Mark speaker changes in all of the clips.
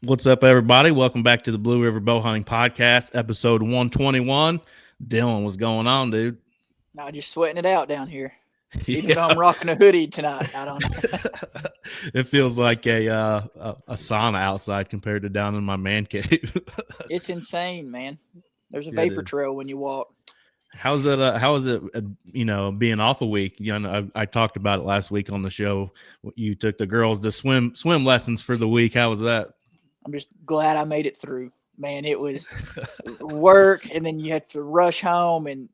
Speaker 1: What's up, everybody? Welcome back to the Blue River Bow Hunting Podcast, episode 121. Dylan, what's going on, dude?
Speaker 2: No, just sweating it out down here. Even though
Speaker 1: Yeah.
Speaker 2: I'm rocking a hoodie tonight, I don't know.
Speaker 1: It feels like a sauna outside compared to down in my man cave.
Speaker 2: It's insane, man. There's a
Speaker 1: It
Speaker 2: vapor
Speaker 1: is.
Speaker 2: trail when you walk.
Speaker 1: How's it? How is it? Being off a week. I talked about it last week on the show. You took the girls to swim lessons for the week. How was that?
Speaker 2: I'm just glad I made it through. Man, it was work, and then you had to rush home. And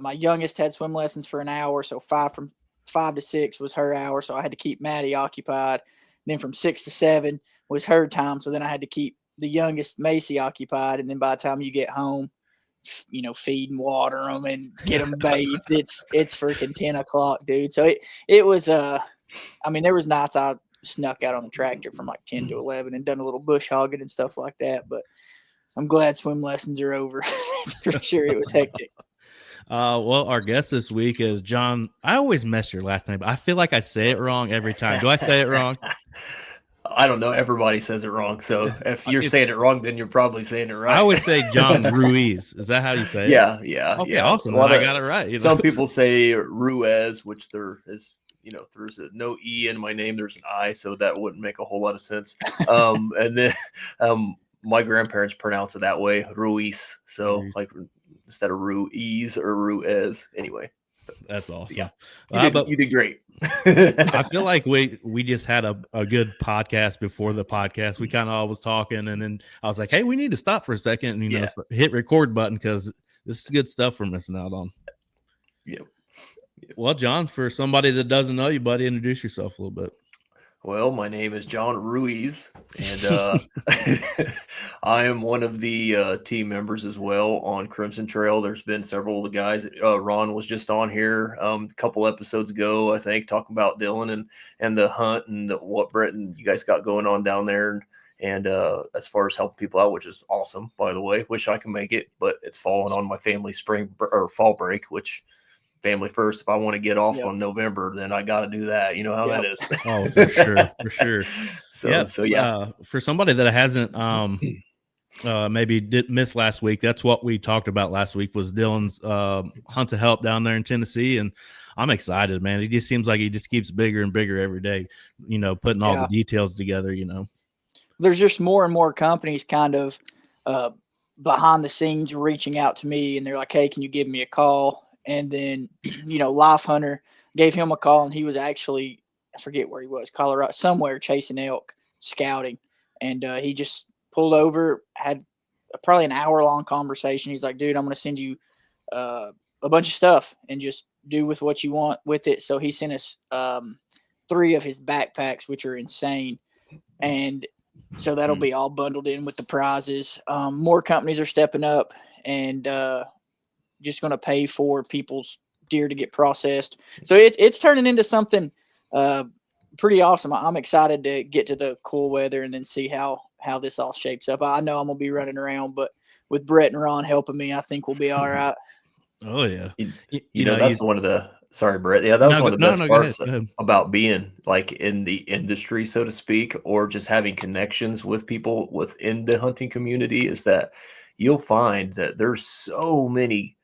Speaker 2: my youngest had swim lessons for an hour, so from 5 to 6 was her hour. So I had to keep Maddie occupied. And then from 6 to 7 was her time. So then I had to keep the youngest Macy occupied. And then by the time you get home, feed and water them and get them bathed. It's freaking 10 o'clock, dude. So it was I mean, there was nights I snuck out on the tractor from like 10 to 11 and done a little bush hogging and stuff like that. But I'm glad swim lessons are over. For sure, it was hectic.
Speaker 1: Well, our guest this week is John. I always mess your last name, but I feel like I say it wrong every time. Do I say it wrong?
Speaker 3: I don't know. Everybody says it wrong. So if you're saying it wrong, then you're probably saying it right.
Speaker 1: I would say John Ruiz. Is that how you say it?
Speaker 3: Yeah.
Speaker 1: Okay,
Speaker 3: yeah.
Speaker 1: awesome. I got it right.
Speaker 3: Some people say Ruiz, which there is, there's no E in my name. There's an I, so that wouldn't make a whole lot of sense. And then my grandparents pronounce it that way, Ruiz. So like instead of Ruiz or Ruiz. Anyway.
Speaker 1: That's awesome.
Speaker 3: Yeah. You did great.
Speaker 1: I feel like we just had a good podcast before the podcast. We kind of all was talking, and then I was like, hey, we need to stop for a second and hit record button because this is good stuff we're missing out on.
Speaker 3: Yep.
Speaker 1: Well, John, for somebody that doesn't know you, buddy, introduce yourself a little bit.
Speaker 3: Well, my name is John Ruiz, and I am one of the team members as well on Crimson Trail. There's been several of the guys. Ron was just on here a couple episodes ago, I think, talking about Dylan and the hunt and what Brett and you guys got going on down there. And as far as helping people out, which is awesome, by the way. Wish I could make it, but it's falling on my family spring or fall break, which – family first. If I want to get off on November, then I got to do that. You know how that is.
Speaker 1: Oh, for sure.
Speaker 3: So yeah.
Speaker 1: For somebody that hasn't maybe did miss last week, that's what we talked about last week was Dylan's hunt to help down there in Tennessee, and I'm excited, man. He just seems like he just keeps bigger and bigger every day. Putting all the details together.
Speaker 2: There's just more and more companies kind of behind the scenes reaching out to me, and they're like, "Hey, can you give me a call?" And then, Life Hunter gave him a call, and he was actually, I forget where he was, Colorado, somewhere chasing elk, scouting. And he just pulled over, had probably an hour-long conversation. He's like, dude, I'm going to send you a bunch of stuff and just do with what you want with it. So he sent us 3 of his backpacks, which are insane. And so that'll be all bundled in with the prizes. More companies are stepping up and just going to pay for people's deer to get processed. So it's turning into something pretty awesome. I'm excited to get to the cool weather and then see how this all shapes up. I know I'm going to be running around, but with Brett and Ron helping me, I think we'll be all right.
Speaker 1: Oh, yeah.
Speaker 3: That's one of the – sorry, Brett. Yeah, that was one of the best parts about being like in the industry, so to speak, or just having connections with people within the hunting community is that you'll find that there's so many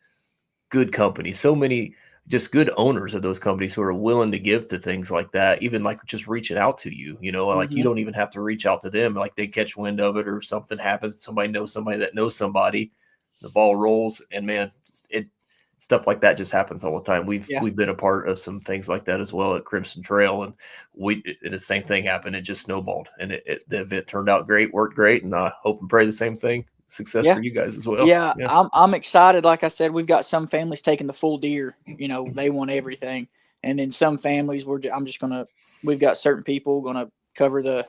Speaker 3: good companies, so many just good owners of those companies who are willing to give to things like that, even like just reaching out to you, like you don't even have to reach out to them. Like they catch wind of it or something happens. Somebody knows somebody that knows somebody, the ball rolls, and man, stuff like that just happens all the time. We've been a part of some things like that as well at Crimson Trail, and the same thing happened. It just snowballed, and the event turned out great, worked great, and I hope and pray the same thing. Success for you guys as well.
Speaker 2: Yeah, I'm excited. Like I said, we've got some families taking the full deer. They want everything, and then some families we've got certain people going to cover the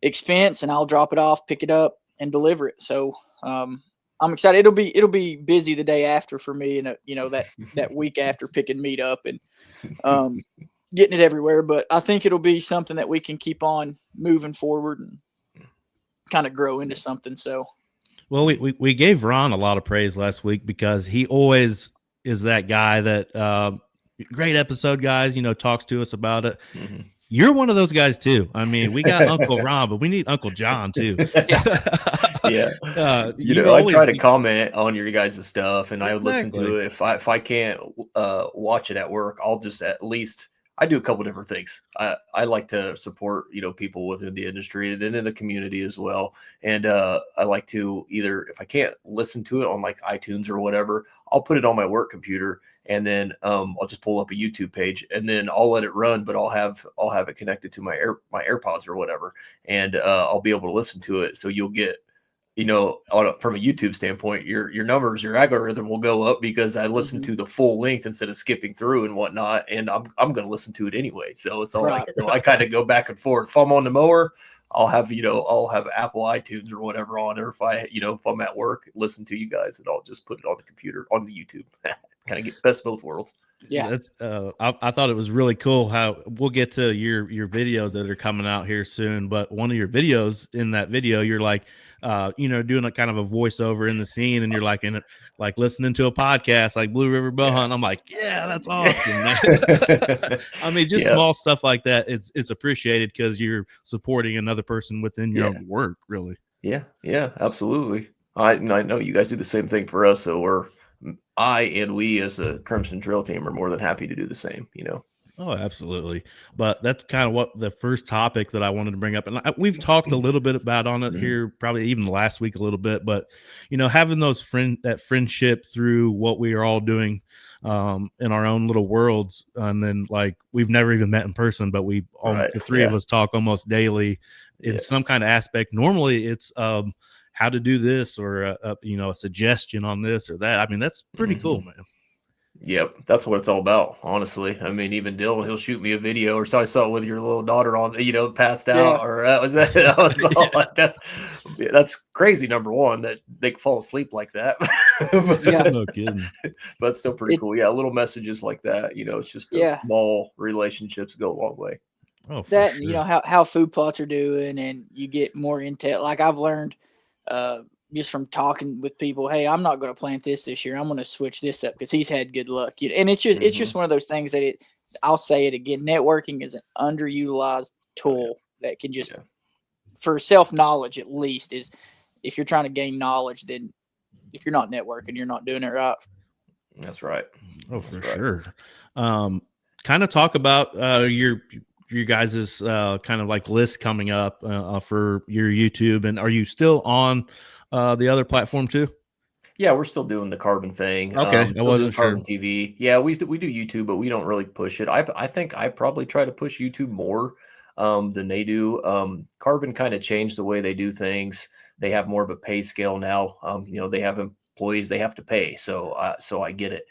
Speaker 2: expense, and I'll drop it off, pick it up, and deliver it. So I'm excited. It'll be busy the day after for me, and that week after picking meat up and getting it everywhere. But I think it'll be something that we can keep on moving forward and kind of grow into something. So.
Speaker 1: Well, we gave Ron a lot of praise last week because he always is that guy that great episode, guys, talks to us about it. You're one of those guys too. I mean, we got Uncle Ron, but we need Uncle John too.
Speaker 3: Yeah. I try to comment on your guys' stuff, and I would listen to it. If I can't watch it at work, I'll just at least I do a couple different things. I like to support people within the industry and in the community as well. And I like to either, if I can't listen to it on like iTunes or whatever, I'll put it on my work computer, and then I'll just pull up a YouTube page, and then I'll let it run. But I'll have it connected to my AirPods or whatever, and I'll be able to listen to it. So you'll get from a YouTube standpoint, your numbers, your algorithm will go up because I listen to the full length instead of skipping through and whatnot. And I'm going to listen to it anyway. So it's all right. I kind of go back and forth. If I'm on the mower, I'll have Apple iTunes or whatever on, or if I'm at work, listen to you guys, and I'll just put it on the computer, on the YouTube. Kind of get best of both worlds.
Speaker 2: Yeah,
Speaker 1: that's I thought it was really cool how we'll get to your videos that are coming out here soon. But one of your videos, in that video, you're like, doing a kind of a voiceover in the scene, and you're like like listening to a podcast like Blue River Bow Hunt. I'm like, yeah, that's awesome. I mean, just small stuff like that. It's appreciated because you're supporting another person within your own work, really.
Speaker 3: Yeah, absolutely. I know you guys do the same thing for us, so we as the Crimson Trail team are more than happy to do the same,
Speaker 1: Oh, absolutely. But that's kind of what the first topic that I wanted to bring up. And we've talked a little bit about on it here, probably even last week a little bit, but having that friendship through what we are all doing in our own little worlds. And then like, we've never even met in person, but the three of us talk almost daily in some kind of aspect. Normally it's, how to do this, or a suggestion on this or that. I mean, that's pretty cool, man.
Speaker 3: Yep, that's what it's all about, honestly. I mean, even Dylan, he'll shoot me a video, or so I saw it with your little daughter on, passed out, or that was all like, that's crazy. Number one, that they can fall asleep like that.
Speaker 1: No kidding.
Speaker 3: But it's still pretty cool. Yeah, little messages like that. It's just small relationships go a long way.
Speaker 1: Oh, for
Speaker 2: that
Speaker 1: sure.
Speaker 2: How food plots are doing, and you get more intel. Like I've learned just from talking with people, hey, I'm not going to plant this year. I'm going to switch this up because he's had good luck. And it's just one of those things that I'll say it again. Networking is an underutilized tool that can just, for self-knowledge at least, is if you're trying to gain knowledge, then if you're not networking, you're not doing it right.
Speaker 3: That's right.
Speaker 1: Oh, for sure. Kind of talk about your guys' kind of like list coming up for your YouTube. And are you still on the other platform too?
Speaker 3: Yeah, we're still doing the Carbon thing.
Speaker 1: Okay, I wasn't sure.
Speaker 3: Carbon TV. Yeah, we do YouTube, but we don't really push it. I think I probably try to push YouTube more than they do. Carbon kind of changed the way they do things. They have more of a pay scale now. They have employees they have to pay. So I get it.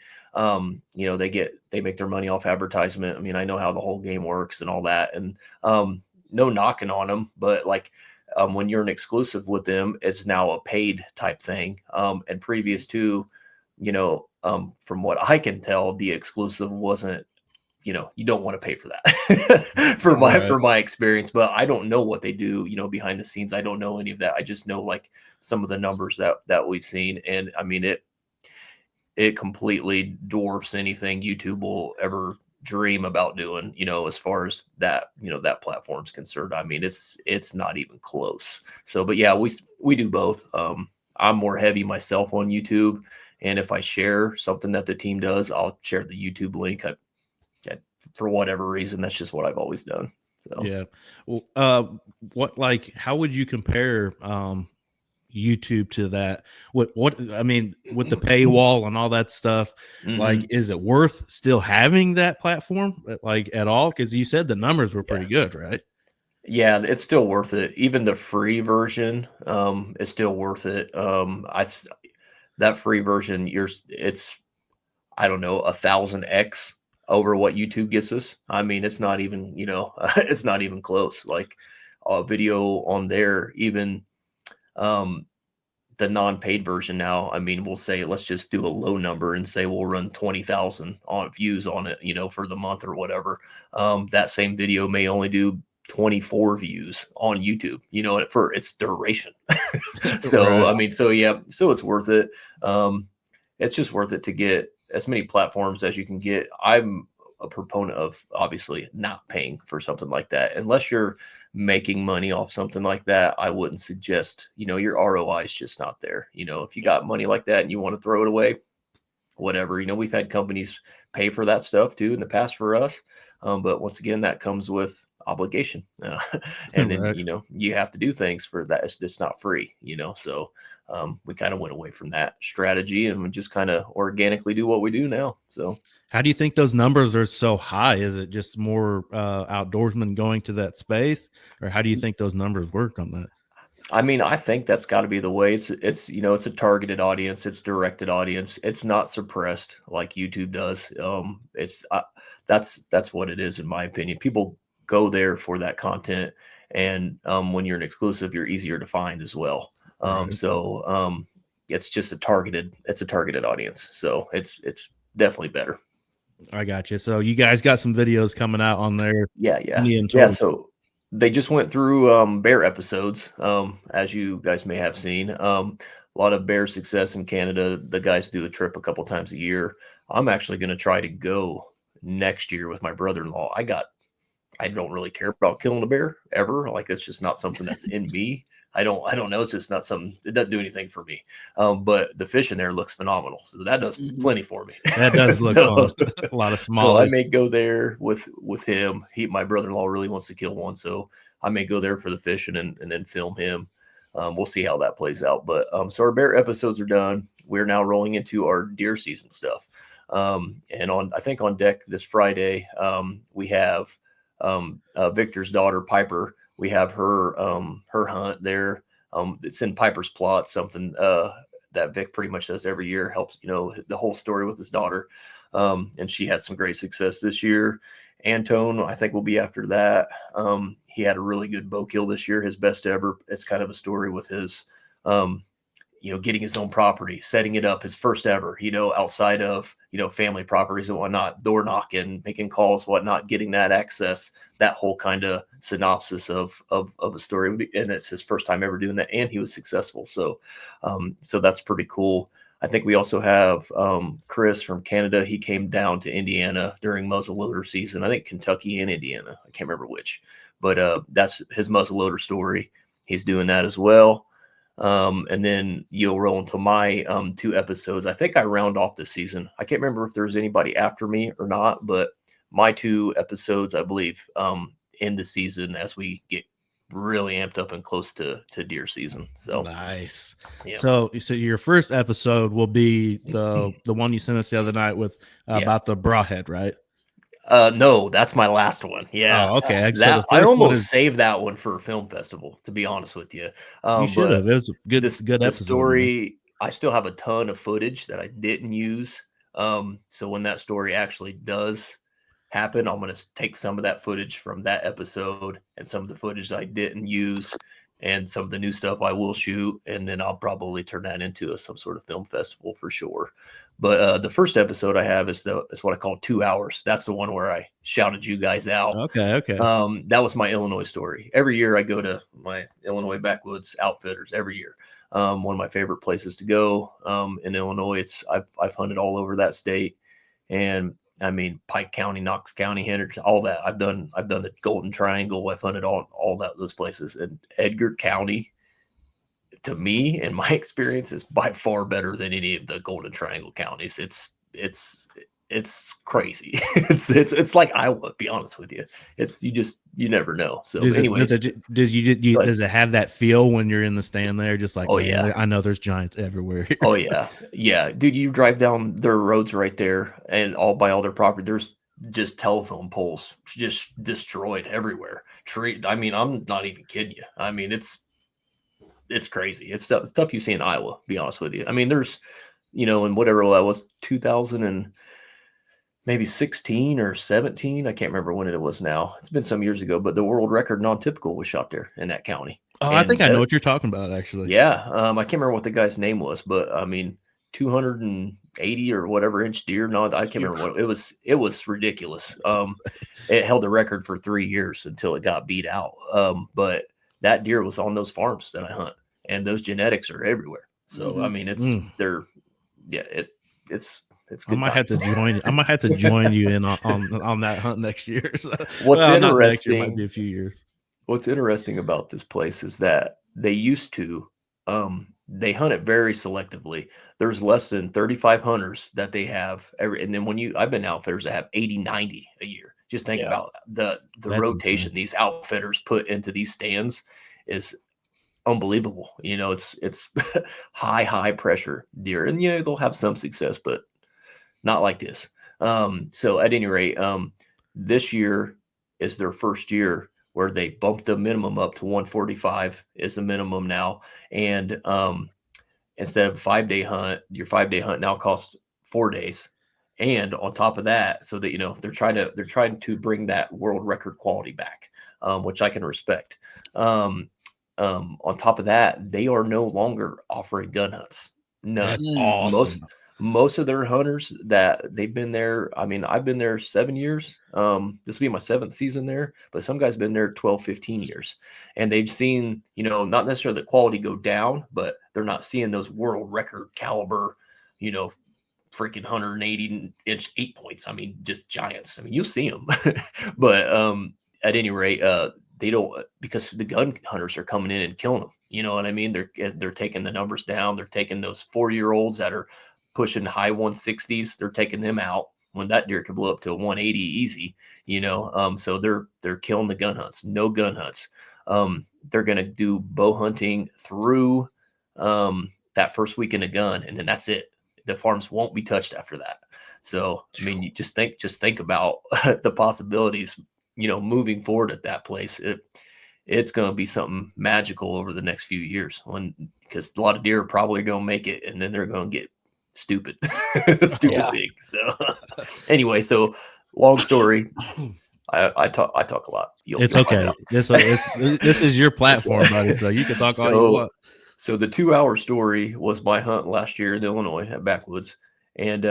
Speaker 3: They make their money off advertisement. I mean, I know how the whole game works and all that, and no knocking on them, but like when you're an exclusive with them, it's now a paid type thing. And previous to, from what I can tell, the exclusive wasn't, you don't want to pay for that for my experience, but I don't know what they do, behind the scenes. I don't know any of that. I just know like some of the numbers that we've seen. And I mean, it completely dwarfs anything YouTube will ever dream about doing, as far as that, that platform's concerned. I mean, it's not even close. So, but yeah, we do both. I'm more heavy myself on YouTube. And if I share something that the team does, I'll share the YouTube link. For whatever reason, that's just what I've always done. So.
Speaker 1: Yeah. How would you compare, YouTube to that? What I mean, with the paywall and all that stuff, like, is it worth still having that platform like at all? Because you said the numbers were pretty good, right?
Speaker 3: Yeah, it's still worth it. Even the free version is still worth it. That free version, it's I don't know, 1,000x over what YouTube gets us. I mean, it's not even, it's not even close. Like a video on there, even the non-paid version now, I mean, we'll say, let's just do a low number and say we'll run 20,000 on views on it, for the month or whatever. That same video may only do 24 views on YouTube, for its duration. So, right. I mean, so it's worth it. It's just worth it to get as many platforms as you can get. I'm a proponent of obviously not paying for something like that. Unless you're making money off something like that, I wouldn't suggest, your ROI is just not there. If you got money like that and you want to throw it away, whatever. We've had companies pay for that stuff too in the past for us. But once again, that comes with obligation. And then,
Speaker 1: Right.
Speaker 3: you have to do things for that. It's not free, so we kind of went away from that strategy and we just kind of organically do what we do now. So
Speaker 1: how do you think those numbers are so high? Is it just more outdoorsmen going to that space, or how do you think those numbers work on that?
Speaker 3: I mean, I think that's got to be the way. It's it's a targeted audience. It's directed audience. It's not suppressed like YouTube does. That's what it is in my opinion. People go there for that content, and when you're an exclusive, you're easier to find as well.
Speaker 1: Right.
Speaker 3: So it's just a targeted audience. So it's definitely better.
Speaker 1: I got you. So you guys got some videos coming out on there.
Speaker 3: Yeah. So they just went through bear episodes, as you guys may have seen. A lot of bear success in Canada. The guys do a trip a couple times a year. I'm actually going to try to go next year with my brother-in-law. I don't really care about killing a bear ever. Like, it's just not something that's in me. I don't know. It's just not something. It doesn't do anything for me. But the fish in there looks phenomenal. So that does plenty for me.
Speaker 1: That does look fun. A lot of small.
Speaker 3: So I may go there with him. My brother-in-law really wants to kill one. So I may go there for the fishing and then film him. We'll see how that plays out. But so our bear episodes are done. We're now rolling into our deer season stuff. And I think on deck this Friday, we have Victor's daughter, Piper. We have her hunt there. It's in Piper's Plot, something that Vic pretty much does every year, helps, the whole story with his daughter. And she had some great success this year. Antone, I think, will be after that. He had a really good bow kill this year, his best ever. It's kind of a story with his, getting his own property, setting it up, his first ever, outside of, family properties and whatnot, door knocking, making calls, whatnot, getting that access, that whole kind of synopsis of a story. And it's his first time ever doing that. And he was successful. So that's pretty cool. I think we also have Chris from Canada. He came down to Indiana during muzzleloader season. I think Kentucky and Indiana. I can't remember which, but that's his muzzleloader story. He's doing that as well. And then you'll roll into my 2 episodes. I think I round off the season. I can't remember if there's anybody after me or not, but my 2 episodes, I believe, end the season as we get really amped up and close to deer season. So
Speaker 1: nice.
Speaker 3: Yeah.
Speaker 1: So your first episode will be the one you sent us the other night with about the broadhead, right?
Speaker 3: No, that's my last one. Yeah.
Speaker 1: Oh, okay.
Speaker 3: I almost saved that one for a film festival, to be honest with you.
Speaker 1: You should have. It was a good episode.
Speaker 3: Story, man. I still have a ton of footage that I didn't use. So when that story actually does happen, I'm going to take some of that footage from that episode and some of the footage I didn't use and some of the new stuff I will shoot. And then I'll probably turn that into some sort of film festival for sure. But the first episode I have is what I call 2 hours. That's the one where I shouted you guys out.
Speaker 1: Okay.
Speaker 3: That was my Illinois story. Every year I go to my Illinois Backwoods Outfitters every year. One of my favorite places to go in Illinois. I've hunted all over that state, and I mean Pike County, Knox County, Henderson, all that. I've done the Golden Triangle. I've hunted all those places, and Edgar County, to me, in my experience, is by far better than any of the Golden Triangle counties. It's crazy. It's like Iowa, to be honest with you. You never know. So
Speaker 1: does it have that feel when you're in the stand there? Just like, I know there's giants everywhere.
Speaker 3: Oh yeah, dude. You drive down their roads right there, and all their property. There's just telephone poles just destroyed everywhere. I mean, I'm not even kidding you. I mean, it's crazy. It's stuff you see in Iowa, to be honest with you. I mean, there's, in whatever that was, 2000 and maybe 16 or 17. I can't remember when it was now. It's been some years ago, but the world record non-typical was shot there in that county.
Speaker 1: Oh, I think I know what you're talking about, actually.
Speaker 3: Yeah. I can't remember what the guy's name was, but I mean, 280 or whatever inch deer. No, I can't remember what it was. It was ridiculous. It held the record for 3 years until it got beat out. But that deer was on those farms that I hunt, and those genetics are everywhere. So, I mean, it's It's good.
Speaker 1: I might have to join. I might have to join you in on that hunt next year. So,
Speaker 3: what's interesting?
Speaker 1: Not next year, might be a few years.
Speaker 3: What's interesting about this place is that they used to. They hunt it very selectively. There's less than 35 hunters that they have and then I've been outfitters that have 80, 90 a year. Just think about the rotation insane. These outfitters put into these stands is unbelievable. It's high pressure deer, and they'll have some success, but not like this. So at any rate, this year is their first year where they bumped the minimum up to 145 is the minimum now. And instead of 5-day hunt, your 5-day hunt now costs 4 days. And on top of that, so that, they're trying to bring that world record quality back, which I can respect. On top of that, they are no longer offering gun hunts. None.
Speaker 1: That's awesome.
Speaker 3: Most of their hunters that they've been there, I mean, I've been there 7 years. This will be my 7th season there, but some guys been there 12, 15 years. And they've seen, not necessarily the quality go down, but they're not seeing those world record caliber, freaking 180-inch 8-points. I mean, just giants. I mean, you'll see them. But at any rate, they don't, because the gun hunters are coming in and killing them. You know what I mean? They're taking the numbers down. They're taking those 4-year-olds that are pushing high 160s. They're taking them out when that deer could blow up to 180 easy, so they're killing the gun hunts. No gun hunts. They're going to do bow hunting through that first weekend of gun, and then that's it. The farms won't be touched after that. So, I mean, you just think about the possibilities, moving forward at that place. It's going to be something magical over the next few years, because a lot of deer are probably going to make it, and then they're going to get stupid big. So anyway, so long story. I talk a lot.
Speaker 1: It's okay. This is your platform, buddy. So you can talk all you want.
Speaker 3: So the 2-hour story was my hunt last year in Illinois at Backwoods, and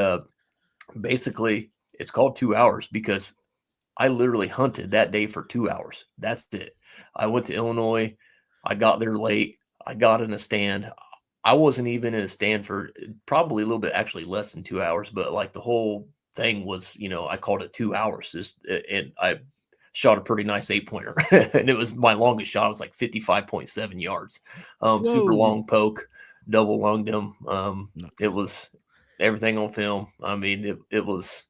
Speaker 3: basically it's called 2 hours because I literally hunted that day for 2 hours. That's it. I went to Illinois. I got there late. I got in a stand. I wasn't even in a stand for probably a little bit, actually less than 2 hours, but like the whole thing was, I called it 2 hours, and I shot a pretty nice 8-pointer, and it was my longest shot. It was like 55.7 yards. Super long poke, double lunged him.
Speaker 1: Nice.
Speaker 3: It was everything on film. I mean, it was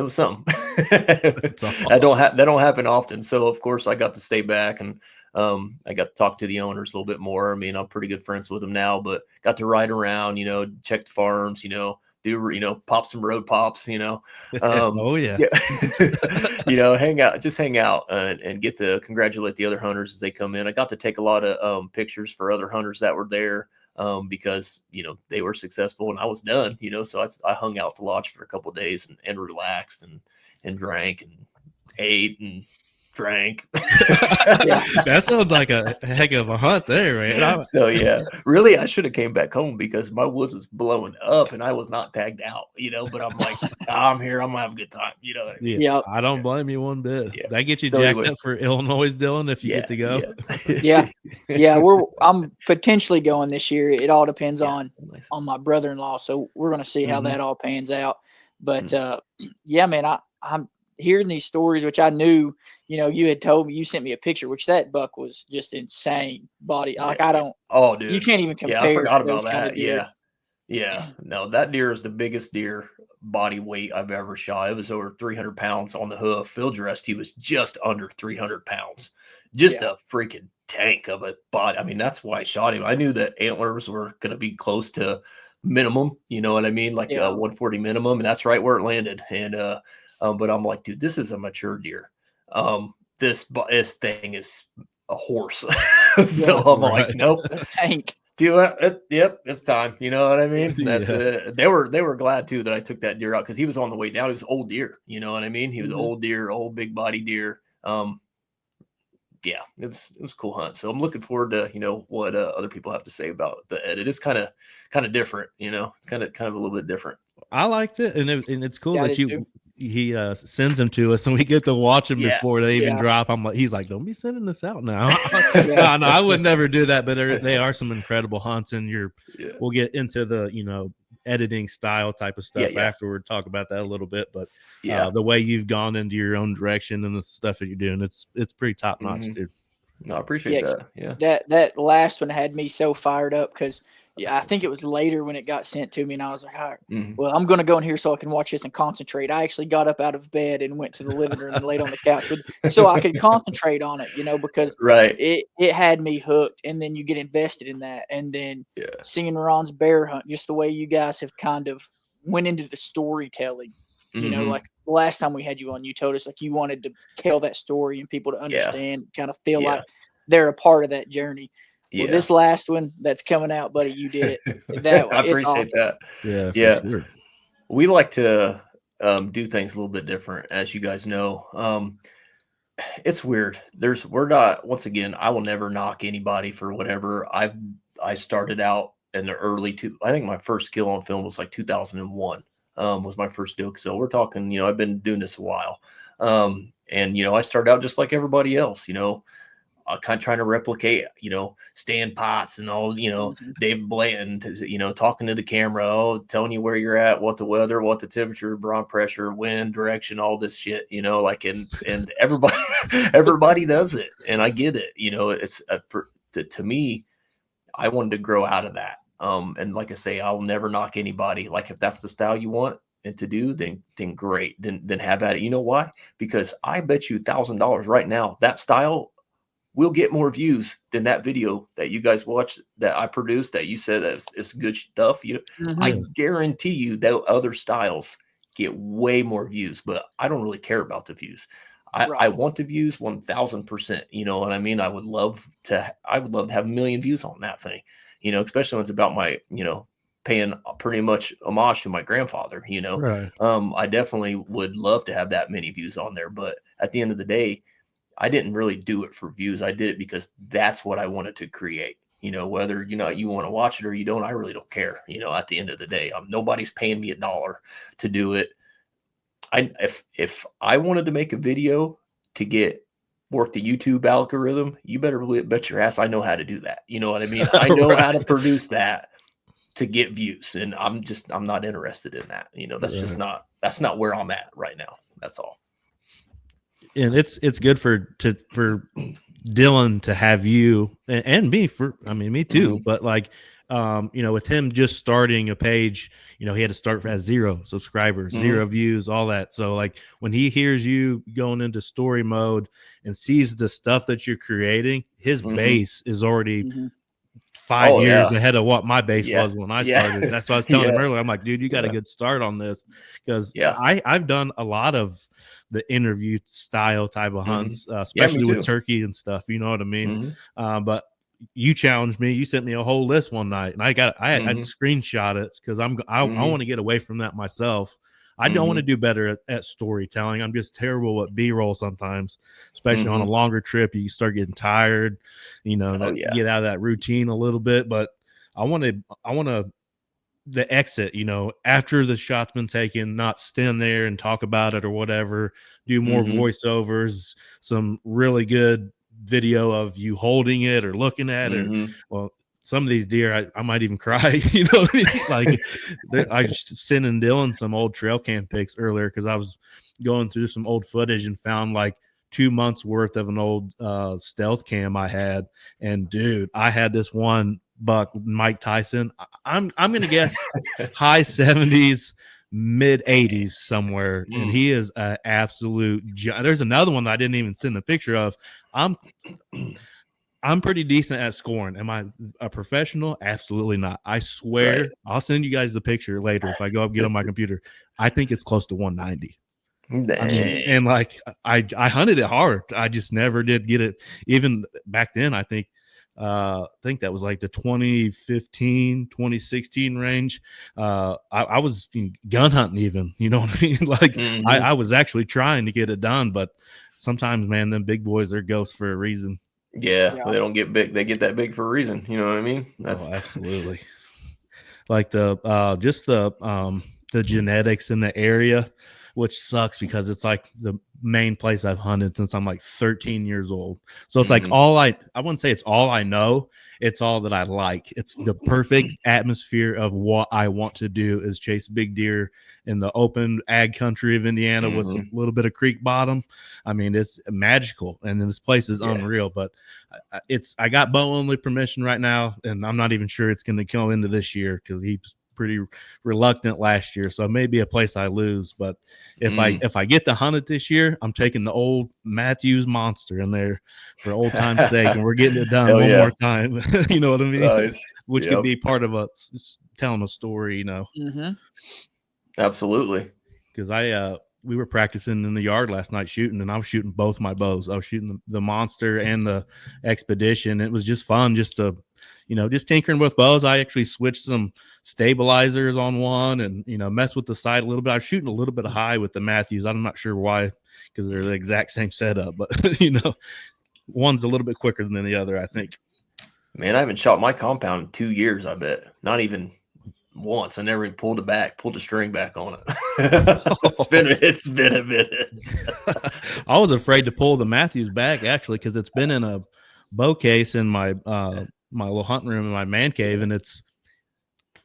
Speaker 3: something. That don't happen often. So of course I got to stay back, and I got to talk to the owners a little bit more. I mean, I'm pretty good friends with them now, but got to ride around, check the farms, do, pop some road pops,
Speaker 1: Oh yeah.
Speaker 3: hang out and get to congratulate the other hunters as they come in. I got to take a lot of pictures for other hunters that were there, because, they were successful and I was done, so I hung out to lodge for a couple of days and relaxed and drank and ate and drank.
Speaker 1: That sounds like a heck of a hunt there, man.
Speaker 3: So yeah, really I should have came back home because my woods was blowing up and I was not tagged out, but I'm like, I'm here, I'm gonna have a good time,
Speaker 2: Yeah.
Speaker 1: I don't blame you one bit.
Speaker 3: Yeah.
Speaker 1: That gets you jacked up for Illinois, Dylan, if you get to go.
Speaker 2: Yeah. I'm potentially going this year. It all depends on my brother-in-law, so we're gonna see how that all pans out. But yeah, man, I'm hearing these stories, which I knew, you had told me, you sent me a picture, which that buck was just insane body. Like
Speaker 3: dude,
Speaker 2: you can't even compare.
Speaker 3: I forgot about that.
Speaker 2: Kind of deer.
Speaker 3: Yeah. No, that deer is the biggest deer body weight I've ever shot. It was over 300 pounds on the hoof. Field dressed, he was just under 300 pounds. Just a freaking tank of a body. I mean, that's why I shot him. I knew that antlers were going to be close to minimum, you know what I mean? Like 140 minimum, and that's right where it landed. And but I'm like, dude, this is a mature deer. This thing is a horse. So I'm like, nope.
Speaker 2: Tank.
Speaker 3: Yep, it's time. You know what I mean? That's they were glad too that I took that deer out because he was on the way down. He was old deer. You know what I mean? He was old deer, old big body deer. Yeah, it was a cool hunt. So I'm looking forward to what other people have to say about the edit. It's kind of different. It's kind of a little bit different.
Speaker 1: I liked it, and it's cool that he sends them to us, and we get to watch them before they even drop. He's like, don't be sending this out now. No, I would never do that, but they are some incredible hunts, and we'll get into the editing style type of stuff afterward. Talk about that a little bit, but the way you've gone into your own direction and the stuff that you're doing, it's pretty top notch, dude.
Speaker 3: No, I appreciate that. Yeah.
Speaker 2: That last one had me so fired up because I think it was later when it got sent to me, and I was like, all right, well, I'm going to go in here so I can watch this and concentrate. I actually got up out of bed and went to the living room and laid on the couch so I could concentrate on it, because it had me hooked. And then you get invested in that. And then seeing Ron's bear hunt, just the way you guys have kind of went into the storytelling. Like the last time we had you on, you told us like you wanted to tell that story and people to understand, kind of feel like they're a part of that journey. Well, this last one that's coming out, buddy, you did it.
Speaker 3: I appreciate that.
Speaker 1: Yeah, for sure.
Speaker 3: We like to do things a little bit different, as you guys know. It's weird. We're not. Once again, I will never knock anybody for whatever. I started out in the early I think my first kill on film was like 2001. Was my first deal. So we're talking, I've been doing this a while. And, I started out just like everybody else, kind of trying to replicate, Stan Potts and all, Dave Blanton, talking to the camera, telling you where you're at, what the weather, what the temperature, bronch pressure, wind, direction, all this shit, and everybody does it. And I get it. It's to me, I wanted to grow out of that. And like I say, I'll never knock anybody. Like if that's the style you want and to do, then great. Then have at it. You know why? Because I bet you $1,000 right now, that style will get more views than that video that you guys watched that I produced that you said it's good stuff. I guarantee you that other styles get way more views, but I don't really care about the views. I want the views 1,000%. You know what I mean? I would love to have 1 million views on that thing. Especially when it's about my, paying pretty much homage to my grandfather,
Speaker 1: Right.
Speaker 3: I definitely would love to have that many views on there. But at the end of the day, I didn't really do it for views. I did it because that's what I wanted to create, whether, you want to watch it or you don't, I really don't care. At the end of the day, nobody's paying me $1 to do it. If I wanted to make a video to work the YouTube algorithm, you better bet your ass I know how to do that. You know what I mean? I know how to produce that to get views, and I'm not interested in that. That's not where I'm at right now. That's all.
Speaker 1: And it's good for Dylan to have you and me me too. But like, with him just starting a page, he had to start as 0 subscribers, 0 views, all that. So like when he hears you going into story mode and sees the stuff that you're creating, his base is already 5 years ahead of what my base was when I started. That's what I was telling him earlier. I'm like, dude, you got a good start on this, because I've done a lot of the interview style type of hunts, especially with turkey and stuff. You know what I mean? But you challenged me. You sent me a whole list one night, and I screenshot it because I want to get away from that myself. I don't want to do better at storytelling. I'm just terrible at B-roll sometimes, especially on a longer trip. You start getting tired, get out of that routine a little bit. But I want to the exit, after the shot's been taken, not stand there and talk about it or whatever. Do more voiceovers, some really good video of you holding it or looking at it. Well, some of these deer, I might even cry, like I just sending Dylan some old trail cam pics earlier, because I was going through some old footage and found like 2 months worth of an old stealth cam I had. And dude, I had this one buck, Mike Tyson. I'm going to guess high 70s, mid 80s somewhere. And he is an absolute there's another one that I didn't even send a picture of. I'm pretty decent at scoring. Am I a professional? Absolutely not. I swear. Right. I'll send you guys the picture later if I go up, get on my computer. I think it's close to 190. And like I hunted it hard. I just never did get it. Even back then, I think that was like the 2015, 2016 range. I was gun hunting even, you know what I mean? Like I was actually trying to get it done, but sometimes, man, them big boys are ghosts for a reason.
Speaker 3: Yeah, they don't get big. They get that big for a reason. You know what I mean? That's
Speaker 1: absolutely. Like the genetics in the area which sucks because it's like the main place I've hunted since I'm like 13 years old. So it's like I wouldn't say it's all I know. It's all that I like. It's the perfect atmosphere of what I want to do is chase big deer in the open ag country of Indiana with a little bit of creek bottom. I mean, it's magical, and this place is unreal. But I got bow only permission right now, and I'm not even sure it's going to go into this year because he's pretty reluctant last year, so it may be a place I lose. But if I get to hunt it this year, I'm taking the old Matthews Monster in there for old time's sake, and we're getting it done more time. You know what I mean? Nice. Which could be part of telling a story,
Speaker 3: Absolutely.
Speaker 1: Because we were practicing in the yard last night shooting, and I was shooting both my bows. I was shooting the Monster and the Expedition. It was just fun just to just tinkering with bows. I actually switched some stabilizers on one and, mess with the sight a little bit. I was shooting a little bit high with the Matthews. I'm not sure why, because they're the exact same setup, but, one's a little bit quicker than the other, I think.
Speaker 3: Man, I haven't shot my compound in 2 years, I bet. Not even once. I never even pulled the string back on it. It's been a minute.
Speaker 1: I was afraid to pull the Matthews back, actually, because it's been in a bow case in my little hunting room in my man cave, and it's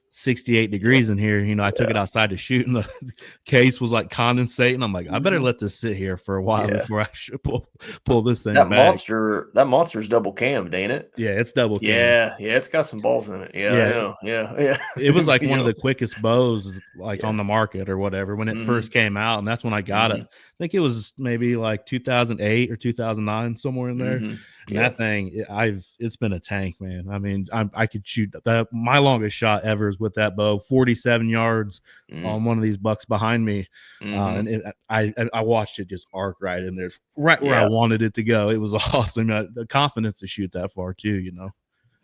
Speaker 1: 68 degrees in here. I took it outside to shoot, and the case was like condensating. I'm like, I better let this sit here for a while before I should pull this thing back.
Speaker 3: That monster's double cammed, ain't it?
Speaker 1: Yeah, it's double cam.
Speaker 3: Yeah, it's got some balls in it. Yeah.
Speaker 1: It was like one of the quickest bows on the market or whatever when it first came out, and that's when I got it. I think it was maybe like 2008 or 2009, somewhere in there. And that thing, it's been a tank, man. I mean, I could shoot that. My longest shot ever is with that bow, 47 yards on one of these bucks behind me. And I watched it just arc right in there, right where I wanted it to go. It was awesome. The confidence to shoot that far too,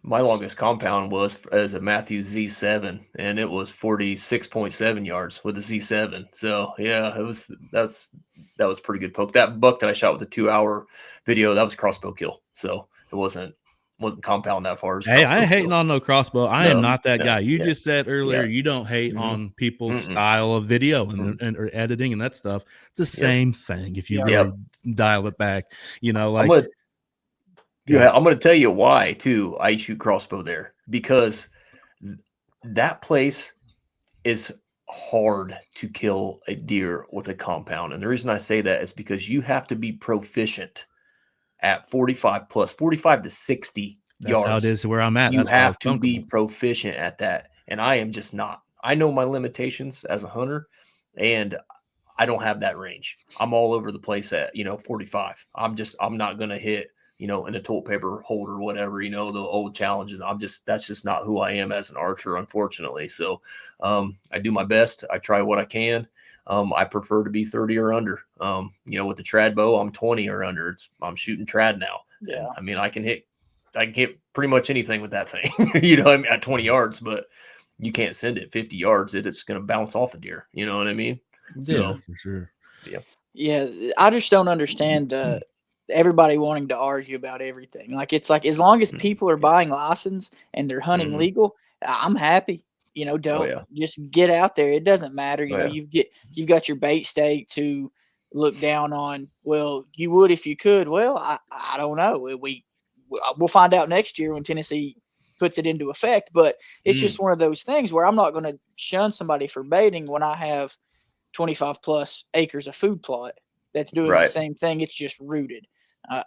Speaker 3: My longest compound was as a Matthews Z7, and it was 46.7 yards with a Z7. So that was pretty good poke. That buck that I shot with the 2-hour video, that was a crossbow kill. So it wasn't compound that far.
Speaker 1: Hey, I ain't hating on no crossbow. I am not that guy. You just said earlier you don't hate on people's style of video and or editing and that stuff. It's the same thing if you really dial it back.
Speaker 3: I'm going to tell you why, too, I shoot crossbow there. Because that place is hard to kill a deer with a compound. And the reason I say that is because you have to be proficient at 45 to 60
Speaker 1: That's
Speaker 3: yards.
Speaker 1: How it is where I'm at.
Speaker 3: You have to be proficient at that. And I am just not. I know my limitations as a hunter, and I don't have that range. I'm all over the place at, 45. I'm not going to hit, in a toilet paper holder or whatever, the old challenges. That's just not who I am as an archer, unfortunately. So I do my best. I try what I can. I prefer to be 30 or under. With the trad bow, I'm 20 or under. I'm shooting trad now.
Speaker 2: Yeah.
Speaker 3: I mean, I can hit pretty much anything with that thing, at 20 yards, but you can't send it 50 yards. It's going to bounce off a deer. You know what I mean?
Speaker 1: Yeah, for sure.
Speaker 2: Yeah. I just don't understand everybody wanting to argue about everything. It's like, as long as people are buying license and they're hunting legal, I'm happy. Just get out there. It doesn't matter. You've got your bait stake to look down on. Well, you would if you could. Well, I don't know. We'll find out next year when Tennessee puts it into effect. But it's just one of those things where I'm not going to shun somebody for baiting when I have 25 plus acres of food plot that's doing the same thing. It's just rooted.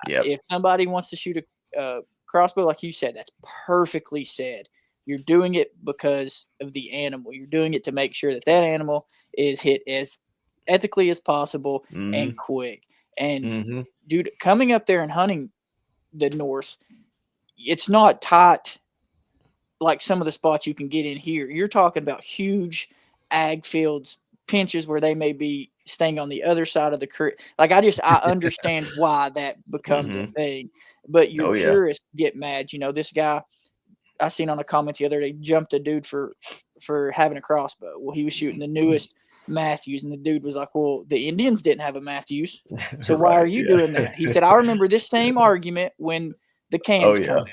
Speaker 2: If somebody wants to shoot a crossbow, like you said, that's perfectly said. You're doing it because of the animal. You're doing it to make sure that animal is hit as ethically as possible and quick. And dude, coming up there and hunting the north, it's not tight like some of the spots you can get in here. You're talking about huge ag fields, pinches where they may be staying on the other side of the creek. I understand why that becomes a thing, but your purists get mad. This guy I seen on a comment the other day jumped a dude for having a crossbow. Well, he was shooting the newest Matthews, and the dude was like, well, the Indians didn't have a Matthews, so why are you doing that? He said, I remember this same argument when the cans come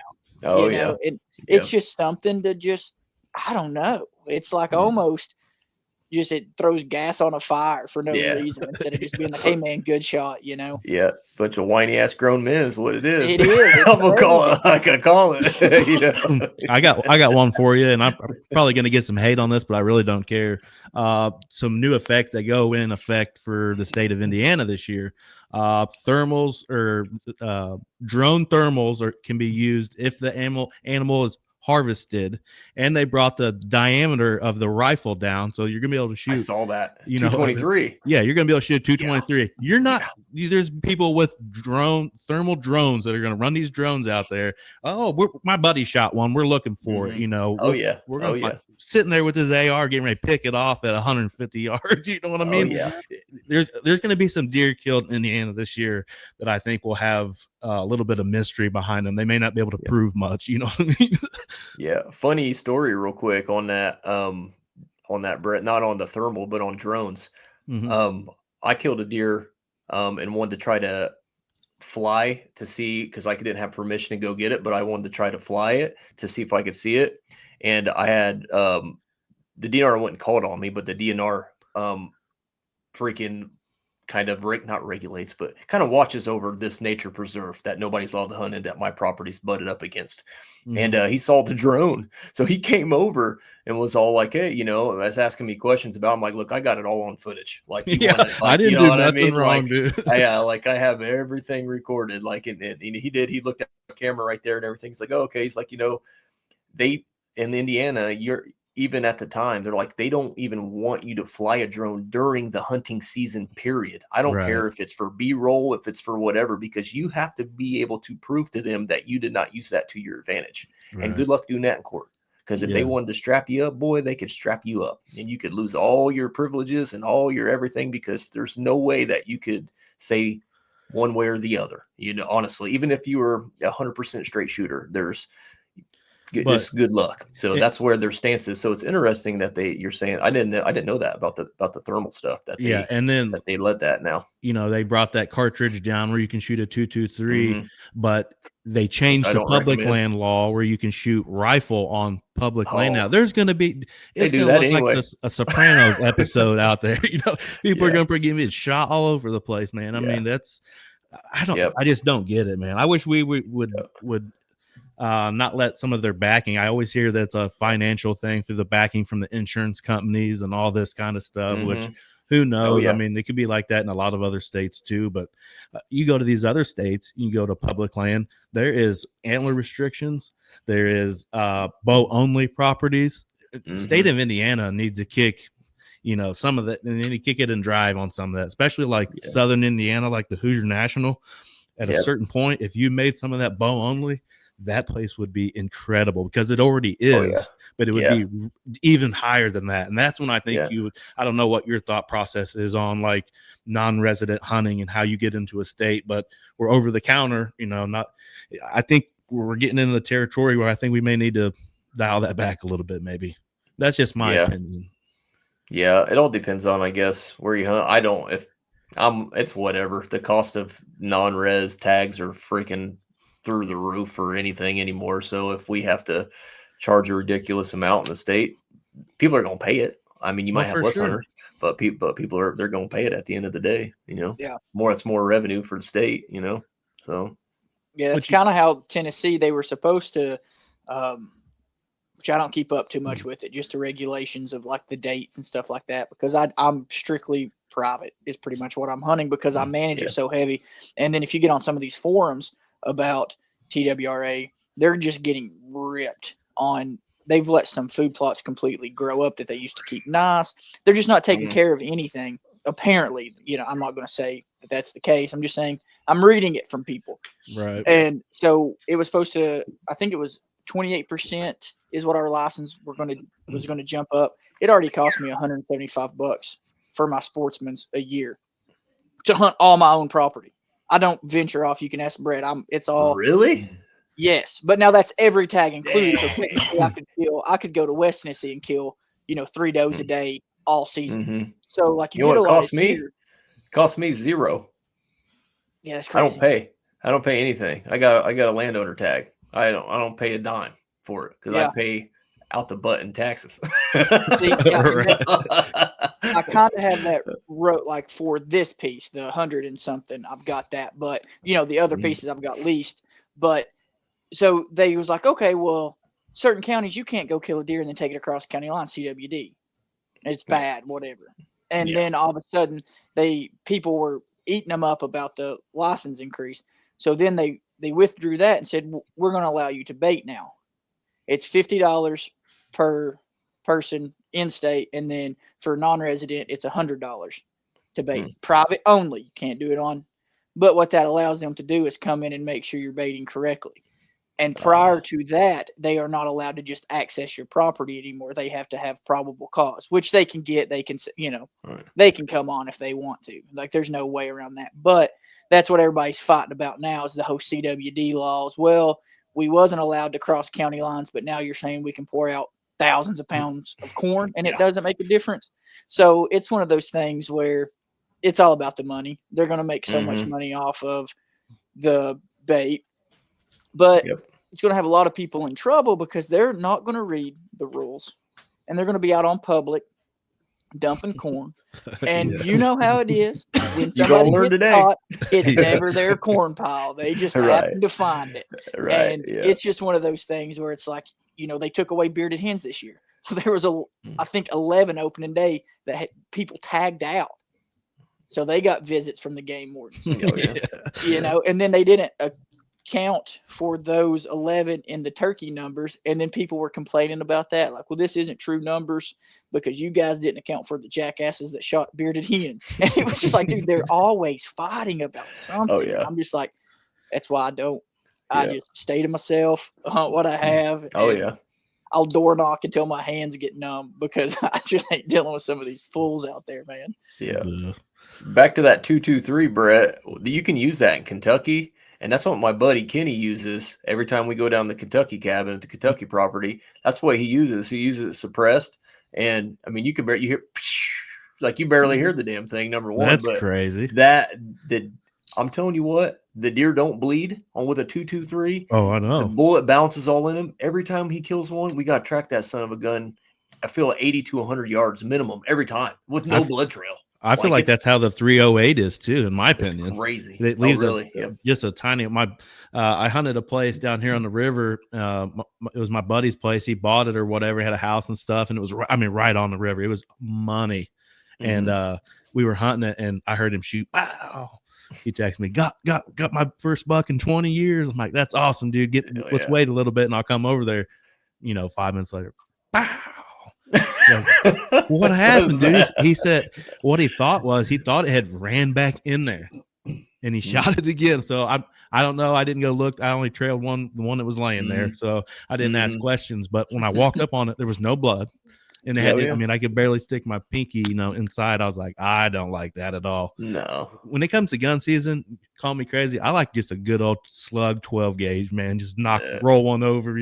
Speaker 2: out. And it's just something to I don't know. It's like almost just it throws gas on a fire for no reason instead of just being like, hey man, good shot, you know?
Speaker 3: Yeah. Bunch of whiny ass grown men is what it is.
Speaker 2: It is.
Speaker 3: I'm gonna call it like I call it. You know?
Speaker 1: I got one for you, and I'm probably gonna get some hate on this, but I really don't care. Some new effects that go in effect for the state of Indiana this year. Thermals or drone thermals can be used if the animal is harvested, and they brought the diameter of the rifle down, so you're gonna be able to shoot. I
Speaker 3: saw that. 223.
Speaker 1: Yeah, you're gonna be able to shoot 223. Yeah. You're not. Yeah. There's people with thermal drones that are gonna run these drones out there. Oh, my buddy shot one. We're looking for it. You know. We're gonna sitting there with his AR, getting ready to pick it off at 150 yards. You know what I mean? There's gonna be some deer killed in Indiana this year that I think will have a little bit of mystery behind them. They may not be able to prove much. You know what I mean?
Speaker 3: Yeah. Funny story real quick on that, Brett, not on the thermal, but on drones. Mm-hmm. I killed a deer, and wanted to try to fly to see, cause I didn't have permission to go get it, but I wanted to try to fly it to see if I could see it. And I had, the DNR went and called on me, but the DNR, freaking kind of not regulates, but kind of watches over this nature preserve that nobody's allowed to hunt in, that my property's butted up against. Mm-hmm. And he saw the drone, so he came over and was all like, hey, you know, was asking me questions about. I'm like, look, I got it all on footage. Like,
Speaker 1: I didn't do nothing wrong, dude.
Speaker 3: I have everything recorded. Like, and he did. He looked at the camera right there and everything. He's like, oh, okay. He's like, you know, they in Indiana, even at the time, they're like, they don't even want you to fly a drone during the hunting season period. I don't care if it's for B-roll, if it's for whatever, because you have to be able to prove to them that you did not use that to your advantage. Right. And good luck doing that in court. Because if they wanted to strap you up, boy, they could strap you up. And you could lose all your privileges and all your everything, because there's no way that you could say one way or the other. You know, honestly, even if you were 100% straight shooter, there's just good luck. So that's where their stance is. So it's interesting that you're saying, I didn't know that about the thermal stuff that
Speaker 1: and then
Speaker 3: that they let that now.
Speaker 1: You know, they brought that cartridge down where you can shoot a 223, but they changed the public land law where you can shoot rifle on public land now. There's going to be it's going to look anyway. Like a Sopranos episode out there. You know, people are going to get me shot all over the place, man. I mean, I just don't get it, man. I wish we would not let some of their backing. I always hear that's a financial thing through the backing from the insurance companies and all this kind of stuff, which who knows? I mean, it could be like that in a lot of other states too, but you go to these other states, you go to public land, there is antler restrictions. There is bow only properties. State of Indiana needs to kick, you know, some of that, and then you kick it and drive on some of that, especially like Southern Indiana, like the Hoosier National. At a certain point, if you made some of that bow only, that place would be incredible, because it already is, but it would be even higher than that. And that's when I think I don't know what your thought process is on like non-resident hunting and how you get into a state, but we're over the counter, you know, I think we're getting into the territory where I think we may need to dial that back a little bit. Maybe that's just my opinion.
Speaker 3: Yeah. It all depends on, I guess, where you hunt. It's whatever. The cost of non-res tags are freaking through the roof or anything anymore. So if we have to charge a ridiculous amount in the state, people are going to pay it. I mean, you might have less hunters, but people they're going to pay it at the end of the day, you know. It's more revenue for the state, you know. So
Speaker 2: that's kind of how Tennessee, they were supposed to, which I don't keep up too much with it, just the regulations of like the dates and stuff like that, because I'm strictly private is pretty much what I'm hunting, because I manage it so heavy. And then if you get on some of these forums about TWRA, they're just getting ripped on. They've let some food plots completely grow up that they used to keep nice. They're just not taking care of anything. Apparently, you know, I'm not going to say that that's the case. I'm just saying I'm reading it from people.
Speaker 1: Right.
Speaker 2: And so it was supposed to, I think it was 28% is what our license was going to jump up. It already cost me $175 for my sportsman's a year to hunt all my own property. I don't venture off. You can ask Brett. It's all
Speaker 3: really.
Speaker 2: Yes, but now that's every tag included. So technically, I could go to West Tennessee and kill 3 does a day all season. So like you get a lot.
Speaker 3: Cost me $0.
Speaker 2: Yeah, that's crazy.
Speaker 3: I don't pay anything. I got a landowner tag. I don't pay a dime for it, because I pay out the butt in taxes.
Speaker 2: See, I kind of have that wrote like for this piece, the 100 and something, I've got that, but the other pieces I've got leased. But so they was like, okay, well, certain counties you can't go kill a deer and then take it across the county line, CWD. It's bad, whatever. And then all of a sudden, people were eating them up about the license increase. So then they withdrew that and said, we're going to allow you to bait now. It's $50 per person in state, and then for non-resident, it's $100 to bait. Private only. You can't do it on. But what that allows them to do is come in and make sure you're baiting correctly. And prior to that, they are not allowed to just access your property anymore. They have to have probable cause, which they can get. They can, they can come on if they want to. Like, there's no way around that. But that's what everybody's fighting about now is the whole CWD laws. Well, we wasn't allowed to cross county lines, but now you're saying we can pour out thousands of pounds of corn and it doesn't make a difference. So it's one of those things where it's all about the money. They're going to make so much money off of the bait. But it's going to have a lot of people in trouble because they're not going to read the rules, and they're going to be out on public dumping corn. And you know how it is when somebody gets caught, it's never their corn pile. They just happen to find it. And it's just one of those things where it's like, they took away bearded hens this year. So there was I think 11 opening day that had people tagged out. So they got visits from the game wardens, and then they didn't count for those 11 in the turkey numbers, and then people were complaining about that, like, well, this isn't true numbers because you guys didn't account for the jackasses that shot bearded hens. And it was just like, dude, they're always fighting about something. I'm just like, that's why I just stay to myself, hunt what I have. I'll door knock until my hands get numb because I just ain't dealing with some of these fools out there, man.
Speaker 3: Back to that 223, Brett, you can use that in Kentucky. And that's what my buddy Kenny uses every time we go down the Kentucky cabin at the Kentucky property. That's what he uses. He uses it suppressed. And I mean, you hear like you barely hear the damn thing. Number one,
Speaker 1: that's crazy.
Speaker 3: I'm telling you what, the deer don't bleed on with a 223.
Speaker 1: Oh, I know.
Speaker 3: The bullet bounces all in him. Every time he kills one, we got to track that son of a gun. I feel 80 to 100 yards minimum every time with no blood trail.
Speaker 1: I feel like that's how the 308 is too, in my opinion.
Speaker 3: Crazy.
Speaker 1: It leaves just a tiny. I hunted a place down here on the river. It was my buddy's place. He bought it or whatever. He had a house and stuff, and it was right on the river. It was money, and we were hunting it, and I heard him shoot. Wow! He texted me, got my first buck in 20 years. I'm like, that's awesome, dude. Let's wait a little bit, and I'll come over there. 5 minutes later, pow. What happened, dude? He said what he thought it had ran back in there, and he shot it again. So I don't know. I didn't go look. I only trailed the one that was laying there, so I didn't ask questions. But when I walked up on it, there was no blood, and it had, I mean, I could barely stick my pinky, inside. I was like, I don't like that at all.
Speaker 3: No. When
Speaker 1: it comes to gun season, call me crazy. I like just a good old slug 12 gauge, man. Just roll one over,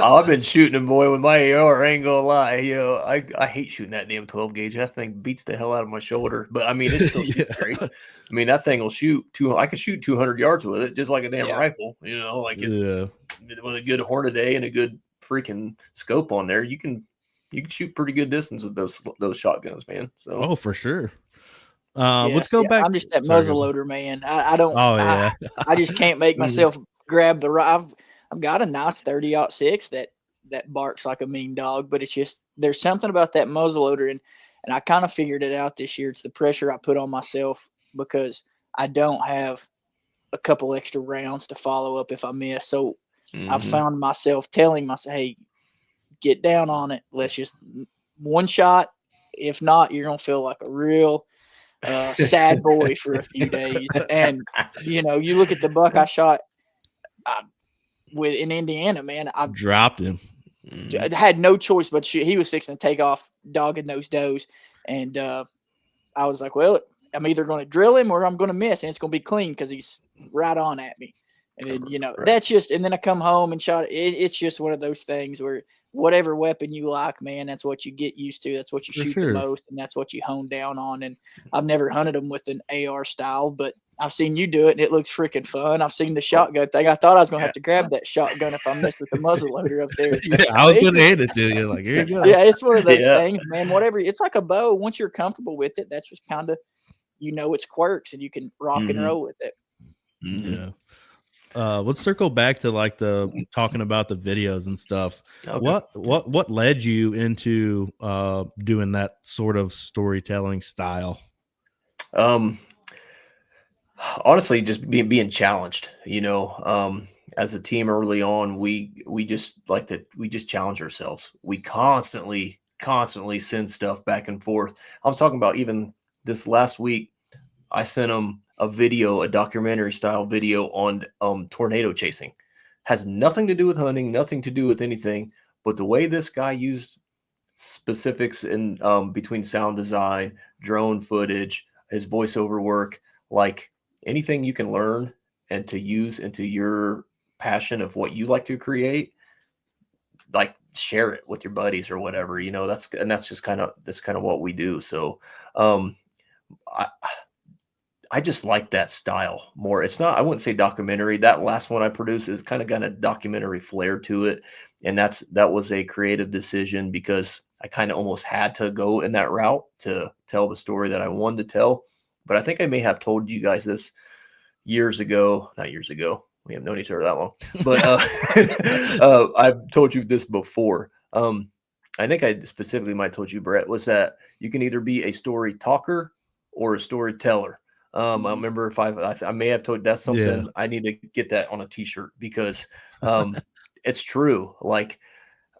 Speaker 3: I've been shooting them, boy, with my AR. I ain't gonna lie. I hate shooting that damn 12 gauge. That thing beats the hell out of my shoulder. But I mean, it's still shoots great. I mean, that thing will shoot I could shoot 200 yards with it, just like a damn rifle. With a good Hornady and a good freaking scope on there, you can shoot pretty good distance with those shotguns, man. So
Speaker 1: for sure. Let's go back.
Speaker 2: I'm just that muzzleloader, man. I don't. I just can't make myself grab the rifle. I've got a nice 30-06 that barks like a mean dog, but it's just there's something about that muzzleloader, and I kind of figured it out this year. It's the pressure I put on myself because I don't have a couple extra rounds to follow up if I miss. So I've found myself telling myself, "Hey, get down on it. Let's just one shot. If not, you're gonna feel like a real sad boy for a few days." And you look at the buck I shot. In Indiana, man, I
Speaker 1: dropped him.
Speaker 2: I had no choice but shoot. He was fixing to take off dogging those does, and I was like, well, I'm either going to drill him or I'm going to miss, and it's going to be clean because he's right on at me. And then, that's just, and then I come home and shot it. It's just one of those things where whatever weapon you like, man, that's what you get used to. That's what you shoot the most, and that's what you hone down on. And I've never hunted them with an AR style, but I've seen you do it, and it looks freaking fun. I've seen the shotgun thing. I thought I was gonna have to grab that shotgun if I messed with the muzzle loader up there.
Speaker 1: Yeah, I was gonna hand it to you. Like, here you go.
Speaker 2: Yeah, it's one of those things, man. Whatever, it's like a bow. Once you're comfortable with it, that's just kind of, its quirks, and you can rock and roll with it.
Speaker 1: Yeah. Let's circle back to like the talking about the videos and stuff.
Speaker 3: Okay.
Speaker 1: What led you into doing that sort of storytelling style?
Speaker 3: Honestly, just being challenged, as a team early on, we just challenge ourselves. We constantly send stuff back and forth. I'm talking about even this last week, I sent them a documentary style video on tornado chasing. Has nothing to do with hunting, nothing to do with anything, but the way this guy used specifics in between sound design, drone footage, his voiceover work, like anything you can learn and to use into your passion of what you like to create, like share it with your buddies or whatever, that's just kind of what we do. So I just like that style more. It's not, I wouldn't say documentary. That last one I produced is kind of got a documentary flair to it. And that was a creative decision because I kind of almost had to go in that route to tell the story that I wanted to tell. But I think I may have told you guys this not years ago. We have known each other that long, but I've told you this before. I think I specifically might have told you, Brett, was that you can either be a story talker or a storyteller. I remember if I may have told that's something I need to get that on a t-shirt because it's true. Like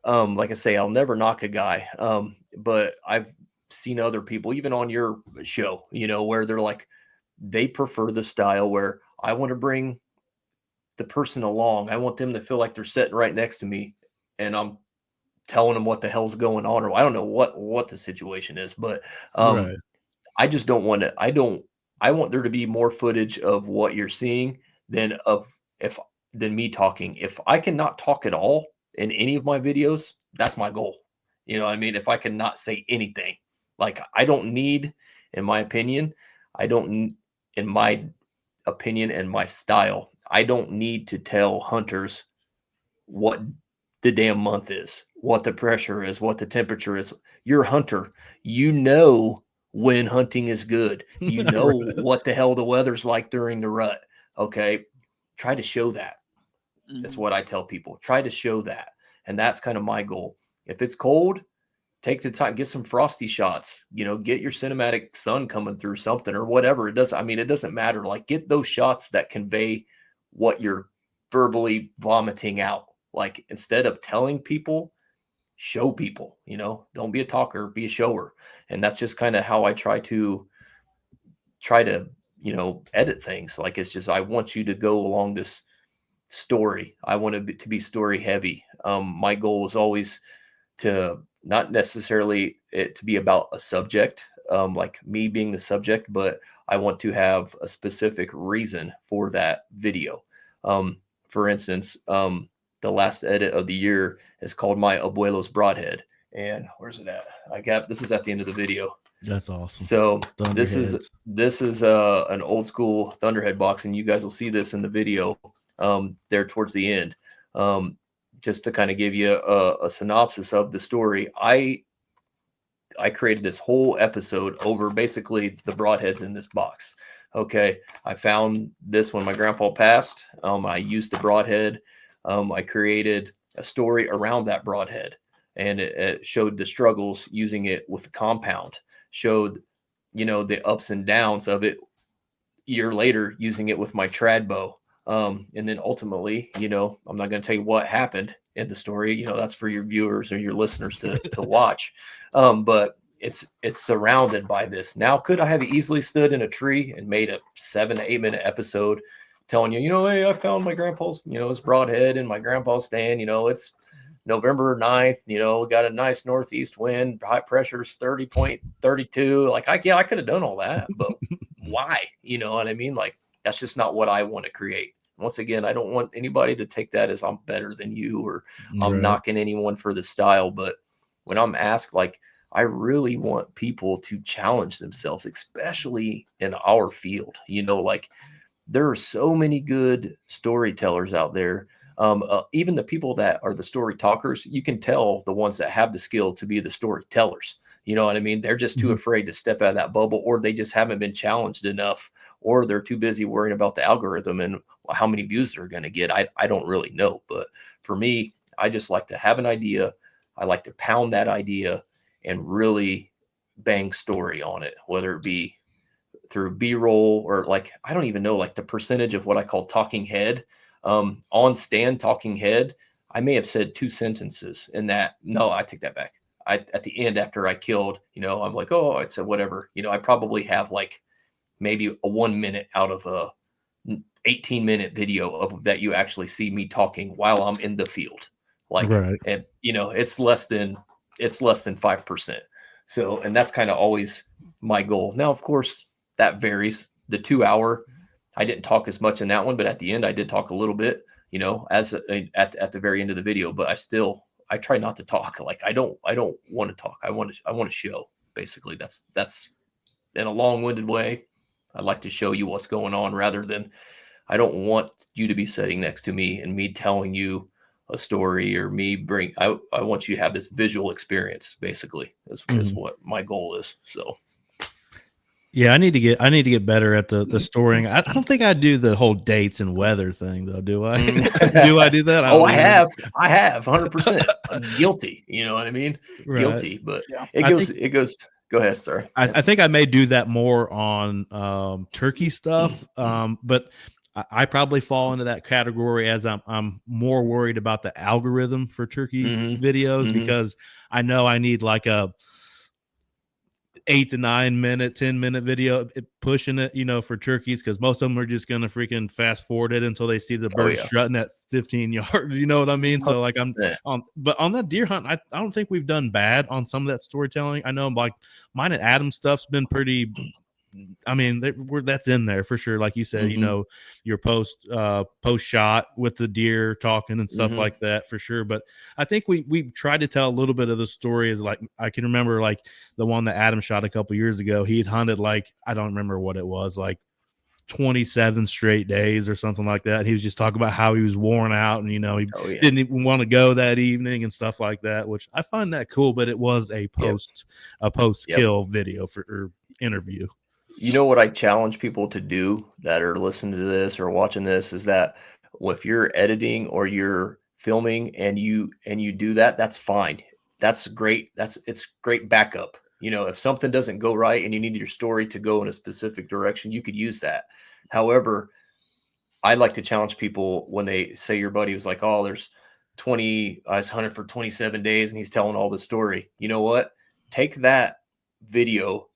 Speaker 3: I say, I'll never knock a guy. But I've seen other people, even on your show, where they're like, they prefer the style where I want to bring the person along. I want them to feel like they're sitting right next to me and I'm telling them what the hell's going on, or I don't know what the situation is, but
Speaker 1: Right.
Speaker 3: I just don't want to, I want there to be more footage of what you're seeing than me talking. If I cannot talk at all in any of my videos, that's my goal. You know what I mean? If I cannot say anything, like I don't need, in my opinion, and my style, I don't need to tell hunters what the damn month is, what the pressure is, what the temperature is. You're a hunter. You know when hunting is good. You know what the hell the weather's like during the rut. Okay. Try to show that. That's what I tell people. Try to show that. And that's kind of my goal. If it's cold, take the time, get some frosty shots, get your cinematic sun coming through something or whatever. It doesn't matter. Like get those shots that convey what you're verbally vomiting out. Like instead of telling people, show people, don't be a talker, be a shower. And that's just kind of how I try to edit things. Like, it's just, I want you to go along this story. I want to be story heavy. My goal is always to not necessarily it to be about a subject, like me being the subject, but I want to have a specific reason for that video. For instance, the last edit of the year is called My Abuelo's Broadhead. And where's it at? This is at the end of the video.
Speaker 1: That's awesome.
Speaker 3: So this is an old school Thunderhead box, and you guys will see this in the video there towards the end. Just to kind of give you a synopsis of the story, I created this whole episode over basically the broadheads in this box. Okay, I found this when my grandpa passed. I used the broadhead. I created a story around that broadhead, and it showed the struggles using it with the compound, showed, the ups and downs of it a year later using it with my trad bow. And then ultimately, I'm not going to tell you what happened in the story. That's for your viewers or your listeners to watch. But it's surrounded by this. Now, could I have easily stood in a tree and made a 7 to 8 minute episode telling you, hey, I found my grandpa's, his broadhead in my grandpa's stand. It's November 9th, we got a nice northeast wind, high pressure's 30.32. Like I could have done all that, but why? You know what I mean? Like, that's just not what I want to create. Once again, I don't want anybody to take that as I'm better than you or I'm knocking anyone for the style. But when I'm asked, like, I really want people to challenge themselves, especially in our field. Like there are so many good storytellers out there. Even the people that are the story talkers, you can tell the ones that have the skill to be the storytellers. You know what I mean? They're just too afraid to step out of that bubble, or they just haven't been challenged enough, or they're too busy worrying about the algorithm and how many views they're going to get. I don't really know. But for me, I just like to have an idea. I like to pound that idea and really bang story on it, whether it be through B-roll or like, I don't even know, like the percentage of what I call talking head. On stand talking head, I may have said 2 sentences in that. No, I take that back. At the end, after I killed, I'm like, oh, I said whatever. I probably have like maybe a 1 minute out of a 18-minute video of that you actually see me talking while I'm in the field. Like,
Speaker 1: right.
Speaker 3: And it's less than 5%. So, and that's kind of always my goal. Now, of course, that varies. The 2 hour, I didn't talk as much in that one, but at the end I did talk a little bit, as at the very end of the video, but I try not to talk. Like I don't want to talk. I want to show. Basically, that's in a long-winded way. I'd like to show you what's going on rather than, I don't want you to be sitting next to me and me telling you a story or I want you to have this visual experience, basically, is what my goal is. So
Speaker 1: yeah, I need to get better at the storying. I don't think I do the whole dates and weather thing though, do I? Do I do that?
Speaker 3: I have 100%. I'm guilty. You know what I mean?
Speaker 1: Right.
Speaker 3: Guilty, but it goes. Go ahead. Sorry.
Speaker 1: I think I may do that more on turkey stuff, but I probably fall into that category as I'm more worried about the algorithm for turkey's videos because I know I need like a 8 to 9 minute, 10-minute video pushing it, for turkeys, because most of them are just going to freaking fast forward it until they see the bird strutting at 15 yards. You know what I mean? So like but on that deer hunt, I don't think we've done bad on some of that storytelling. I know like mine and Adam's stuff's been pretty. I mean, that's in there for sure. Like you said, your post shot with the deer talking and stuff like that for sure. But I think we tried to tell a little bit of the story. Is like, I can remember like the one that Adam shot a couple years ago. He had hunted like, I don't remember what it was, like 27 straight days or something like that. He was just talking about how he was worn out and, he didn't even want to go that evening and stuff like that, which I find that cool, but it was a post kill video or interview.
Speaker 3: You know what I challenge people to do that are listening to this or watching this is that if you're editing or you're filming and you do that, that's fine. That's great. It's great backup. If something doesn't go right and you need your story to go in a specific direction, you could use that. However, I like to challenge people when they say your buddy was like, oh, there's I was hunting for 27 days and he's telling all the story. You know what? Take that video,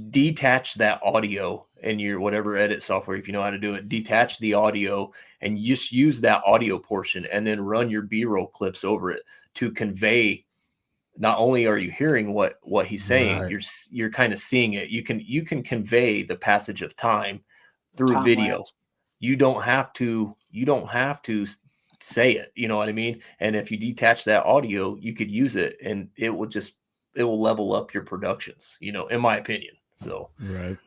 Speaker 3: detach that audio in your whatever edit software, if you know how to do it, detach the audio and just use that audio portion and then run your B-roll clips over it to convey. Not only are you hearing what he's saying, right, you're kind of seeing it. You can convey the passage of time through video. You don't have to say it, you know what I mean? And if you detach that audio, you could use it and it will level up your productions, in my opinion. So,
Speaker 1: right.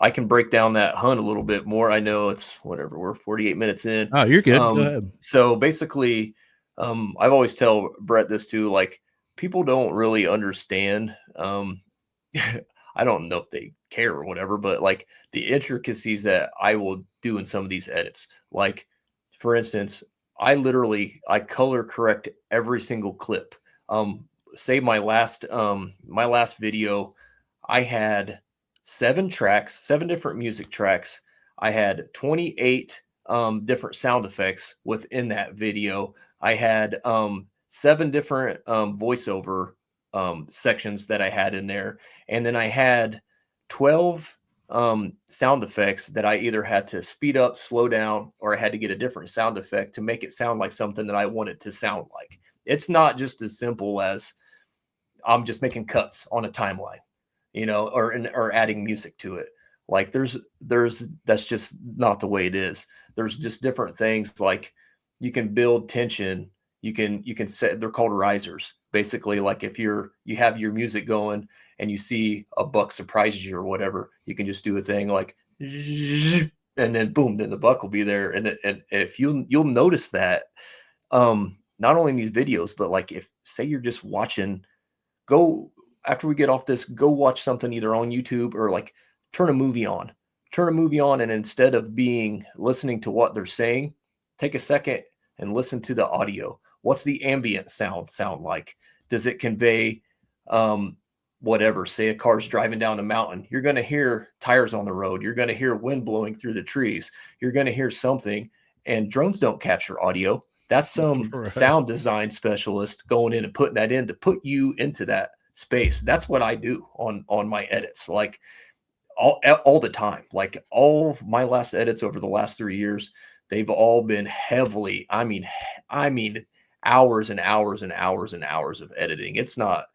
Speaker 3: I can break down that hunt a little bit more. I know it's whatever, we're 48 minutes in.
Speaker 1: Oh, you're good. Go ahead.
Speaker 3: So basically, I've always tell Brett this too, like people don't really understand. I don't know if they care or whatever, but like the intricacies that I will do in some of these edits, like for instance, I color correct every single clip. Say my last video, I had 7 different music tracks. I had 28 different sound effects within that video. I had 7 different voiceover sections that I had in there. And then I had 12 sound effects that I either had to speed up, slow down, or I had to get a different sound effect to make it sound like something that I want it to sound like. It's not just as simple as I'm just making cuts on a timeline, or adding music to it. Like that's just not the way it is. There's just different things, like you can build tension you can set, they're called risers. Basically, like if you have your music going and you see a buck surprises you or whatever, you can just do a thing like, and then boom, then the buck will be there. And if you'll notice that, not only in these videos, but like if say you're just watching, go after we get off this, go watch something either on YouTube or like turn a movie on. And instead of listening to what they're saying, take a second and listen to the audio. What's the ambient sound like? Does it convey whatever? Say a car's driving down a mountain. You're going to hear tires on the road. You're going to hear wind blowing through the trees. You're going to hear something. And drones don't capture audio. That's some sound design specialist going in and putting that in to put you into that space. That's what I do on my edits, like all the time. Like all of my last edits over the last 3 years, they've all been heavily, I mean hours and hours and hours and hours of editing. It's not,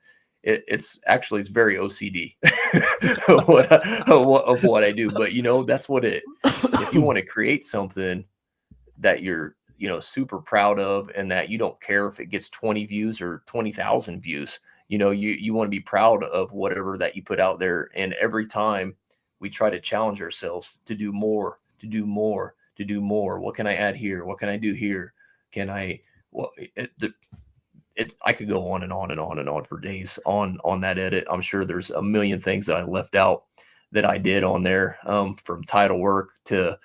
Speaker 3: it's actually, it's very OCD of what I do. But that's what if you want to create something that you're, super proud of, and that you don't care if it gets 20 views or 20,000 views, you want to be proud of whatever that you put out there. And every time we try to challenge ourselves to do more, to do more, to do more. What can I add here? What can I do here? Can I, I could go on and on and on and on for days on that edit. I'm sure there's a million things that I left out that I did on there, from title work to,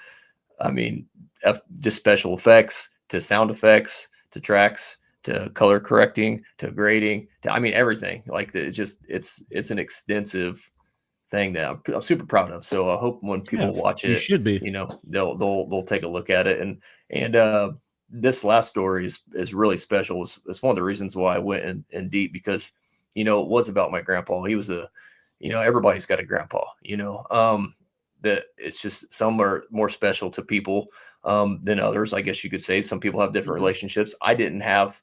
Speaker 3: just special effects to sound effects to tracks to color correcting to grading to, everything. Like it's an extensive thing that I'm super proud of. So I hope when people watch it,
Speaker 1: should be,
Speaker 3: they'll take a look at it. And this last story is really special. It's one of the reasons why I went in deep, because, it was about my grandpa. He was everybody's got a grandpa, that it's just some are more special to people than others. I guess you could say some people have different relationships. I didn't have,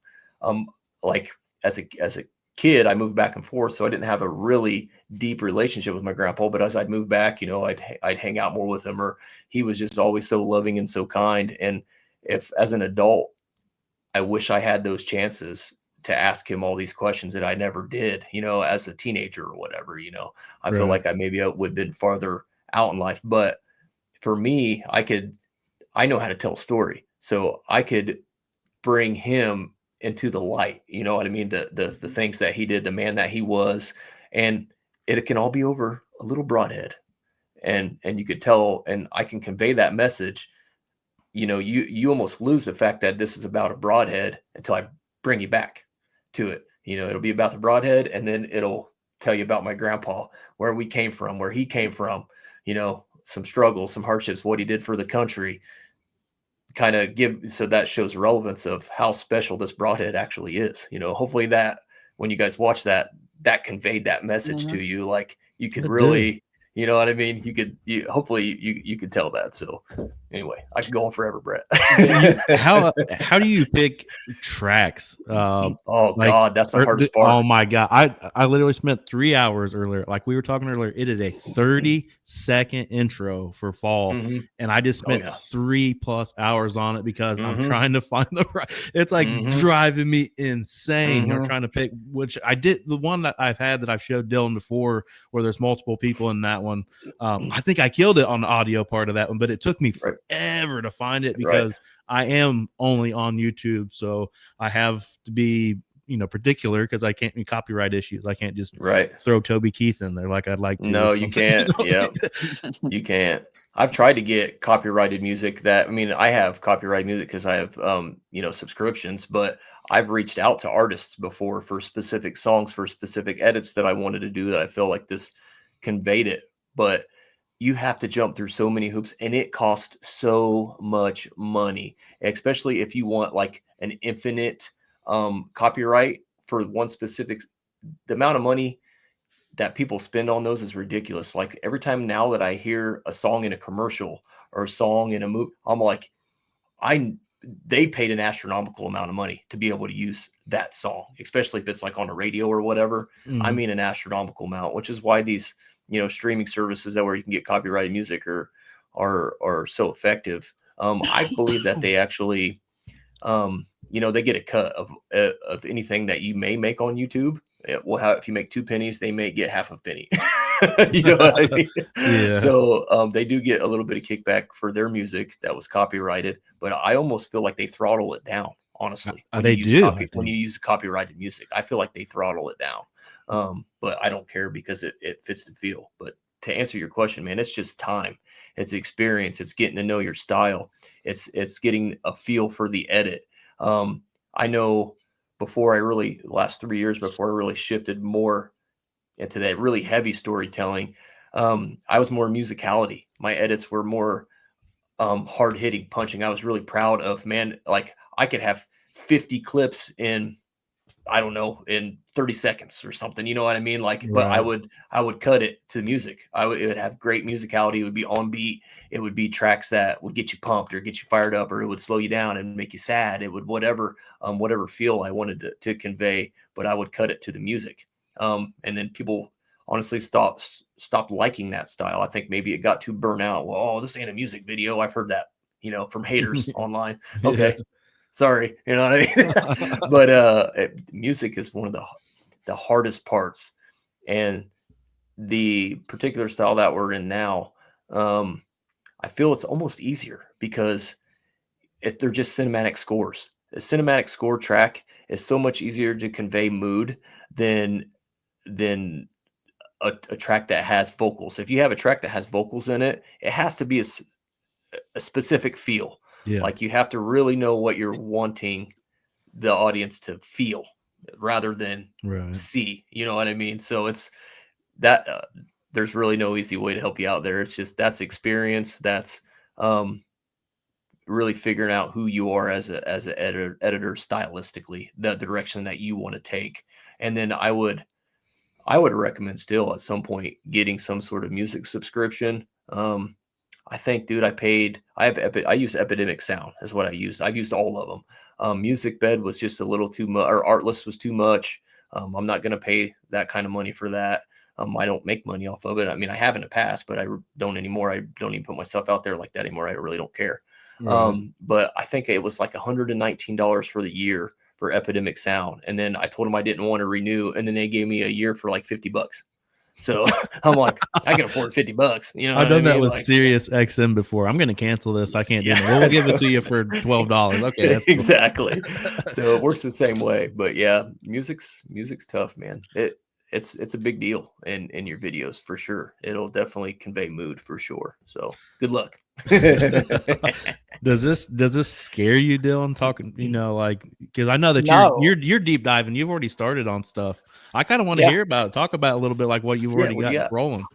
Speaker 3: like as a kid, I moved back and forth, so I didn't have a really deep relationship with my grandpa. But as I'd move back, I'd hang out more with him, or he was just always so loving and so kind. And if as an adult, I wish I had those chances to ask him all these questions that I never did, as a teenager or whatever, I feel like I would have been farther out in life. But for me, I know how to tell a story, so I could bring him into the light, you know what I mean? The things that he did, the man that he was, and it can all be over a little broadhead. And you could tell, and I can convey that message. You almost lose the fact that this is about a broadhead until I bring you back to it. It'll be about the broadhead, and then it'll tell you about my grandpa, where we came from, where he came from, some struggles, some hardships, what he did for the country, kind of so that shows relevance of how special this broadhead actually is. Hopefully that when you guys watch that conveyed that message to you, like you could really, you know what I mean? Hopefully you could tell that. So anyway, I could go on forever, Brett.
Speaker 1: How do you pick tracks?
Speaker 3: God, that's the hardest part.
Speaker 1: Oh my God. I literally spent 3 hours earlier. Like we were talking earlier, it is a 30-second intro for fall.
Speaker 3: Mm-hmm.
Speaker 1: And I just spent 3+ hours on it because I'm trying to find the right. It's like driving me insane. I'm trying to pick, which I did. The one that I've had that I've showed Dylan before, where there's multiple people in that one. I think I killed it on the audio part of that one, but it took me forever to find it because I am only on YouTube. So I have to be, particular, because I can't copyright issues. I can't just throw Toby Keith in there like I'd like to.
Speaker 3: No, you can't. Yeah, you can't. I've tried to get copyrighted music I have copyrighted music because I have, subscriptions, but I've reached out to artists before for specific songs, for specific edits that I wanted to do that I feel like this conveyed it. But you have to jump through so many hoops, and it costs so much money, especially if you want like an infinite copyright for one specific. The amount of money that people spend on those is ridiculous. Like every time now that I hear a song in a commercial or a song in a movie, I'm like, they paid an astronomical amount of money to be able to use that song, especially if it's like on a radio or whatever. An astronomical amount, which is why these, streaming services where you can get copyrighted music are so effective. I believe that they actually they get a cut of anything that you may make on YouTube. If you make 2 pennies, they may get half a penny. You know what I mean?
Speaker 1: Yeah.
Speaker 3: So they do get a little bit of kickback for their music that was copyrighted, but I almost feel like they throttle it down. Honestly, when you use copyrighted music, I feel like they throttle it down. But I don't care because it fits the feel. But to answer your question, man, it's just time. It's experience. It's getting to know your style. It's getting a feel for the edit. I know last 3 years before I really shifted more into that really heavy storytelling, I was more musicality. My edits were more hard hitting, punching. I was really proud of, man, like I could have 50 clips in, I don't know, in 30 seconds or something. You know what I mean? Like, but I would cut it to music. It would have great musicality. It would be on beat. It would be tracks that would get you pumped or get you fired up, or it would slow you down and make you sad. It would whatever feel I wanted to convey, but I would cut it to the music. And then people honestly stopped liking that style. I think maybe it got too burnt out. Well, oh, this ain't a music video. I've heard that, from haters online. Okay. Sorry, you know what I mean? But music is one of the hardest parts. And the particular style that we're in now, I feel it's almost easier because they're just cinematic scores. A cinematic score track is so much easier to convey mood than a track that has vocals. If you have a track that has vocals in it, it has to be a specific feel.
Speaker 1: Yeah.
Speaker 3: Like you have to really know what you're wanting the audience to feel rather than see. You know what I mean? So it's that there's really no easy way to help you out there. It's just that's experience. That's really figuring out who you are as an editor stylistically, the direction that you want to take. And then I would recommend still at some point getting some sort of music subscription. I think, dude, I use Epidemic Sound is what I used. I've used all of them. Music Bed was just a little too much, or Artlist was too much. I'm not going to pay that kind of money for that. I don't make money off of it. I mean, I have in the past, but I don't anymore. I don't even put myself out there like that anymore. I really don't care. Right. But I think it was like $119 for the year for Epidemic Sound. And then I told them I didn't want to renew. And then they gave me a year for like $50. So I'm like, I can afford $50. You know,
Speaker 1: I've done that with
Speaker 3: like,
Speaker 1: Sirius XM before. I'm going to cancel this. I can't do it. We'll give it to you for $12. Okay, that's cool.
Speaker 3: Exactly. So it works the same way. But yeah, music's tough, man. It's a big deal in your videos for sure. It'll definitely convey mood for sure. So good luck.
Speaker 1: Does this scare you, Dylan? Talking, because I know that you're deep diving. You've already started on stuff. I kind of want to hear about it. Talk about a little bit like what you've already got rolling.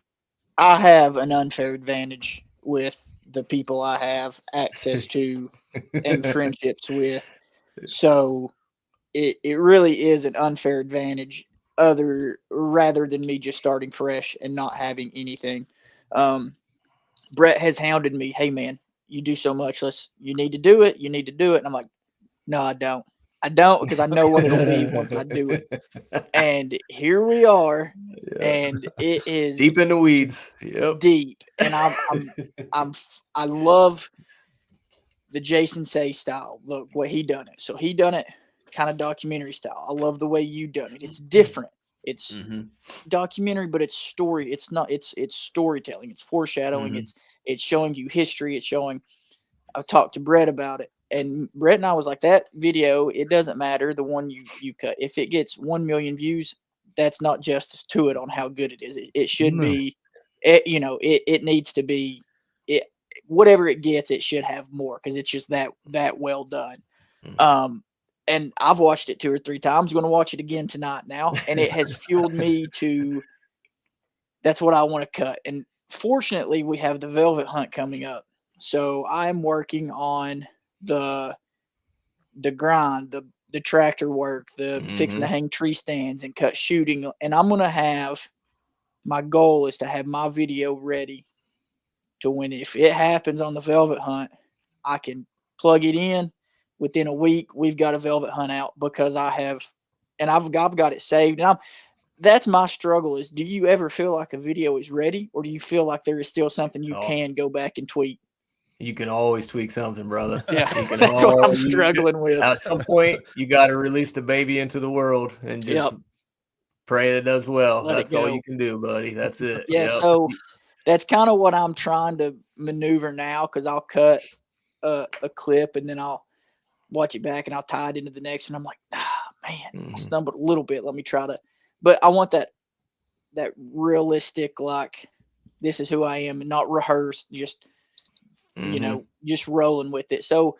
Speaker 2: I have an unfair advantage with the people I have access to and friendships with. So it really is an unfair advantage rather than me just starting fresh and not having anything. Brett has hounded me. Hey man, you do so much. You need to do it. You need to do it. And I'm like, no, I don't. I don't, because I know what it'll be once I do it. And here we are, and it is
Speaker 3: deep in the weeds. Yep.
Speaker 2: Deep. And I love the Jason Say style. Look what he done it. So he done it kind of documentary style. I love the way you done it. It's different. It's documentary, but it's story. It's not. It's storytelling. It's foreshadowing. It's showing you history. It's showing. I've talked to Brett about it, and Brett and I was like, that video. It doesn't matter the one you cut. If it gets 1 million views, that's not justice to it on how good it is. It should be. It needs to be. It whatever it gets, it should have more because it's just that well done. And I've watched it 2 or 3 times. Going to watch it again tonight now, and it has fueled me to. That's what I want to cut. And fortunately, we have the velvet hunt coming up, so I'm working on the grind, the tractor work, the fixing to hang tree stands and cut shooting, and I'm gonna have. My goal is to have my video ready to when if it happens on the velvet hunt, I can plug it in. Within a week, we've got a velvet hunt out because I've got it saved. And that's my struggle is, do you ever feel like a video is ready, or do you feel like there is still something you can go back and tweak?
Speaker 3: You can always tweak something, brother.
Speaker 2: Yeah,
Speaker 3: You can
Speaker 2: that's what I'm struggling with.
Speaker 3: At some point, you got to release the baby into the world and just pray it does well.
Speaker 2: Let it
Speaker 3: That's all
Speaker 2: go.
Speaker 3: you can do, buddy. That's it.
Speaker 2: Yeah, so that's kind of what I'm trying to maneuver now, because I'll cut a clip and then I'll watch it back and I'll tie it into the next, and I'm like, man, I stumbled a little bit. Let me try to, but I want that realistic, like, this is who I am, and not rehearsed, just just rolling with it. So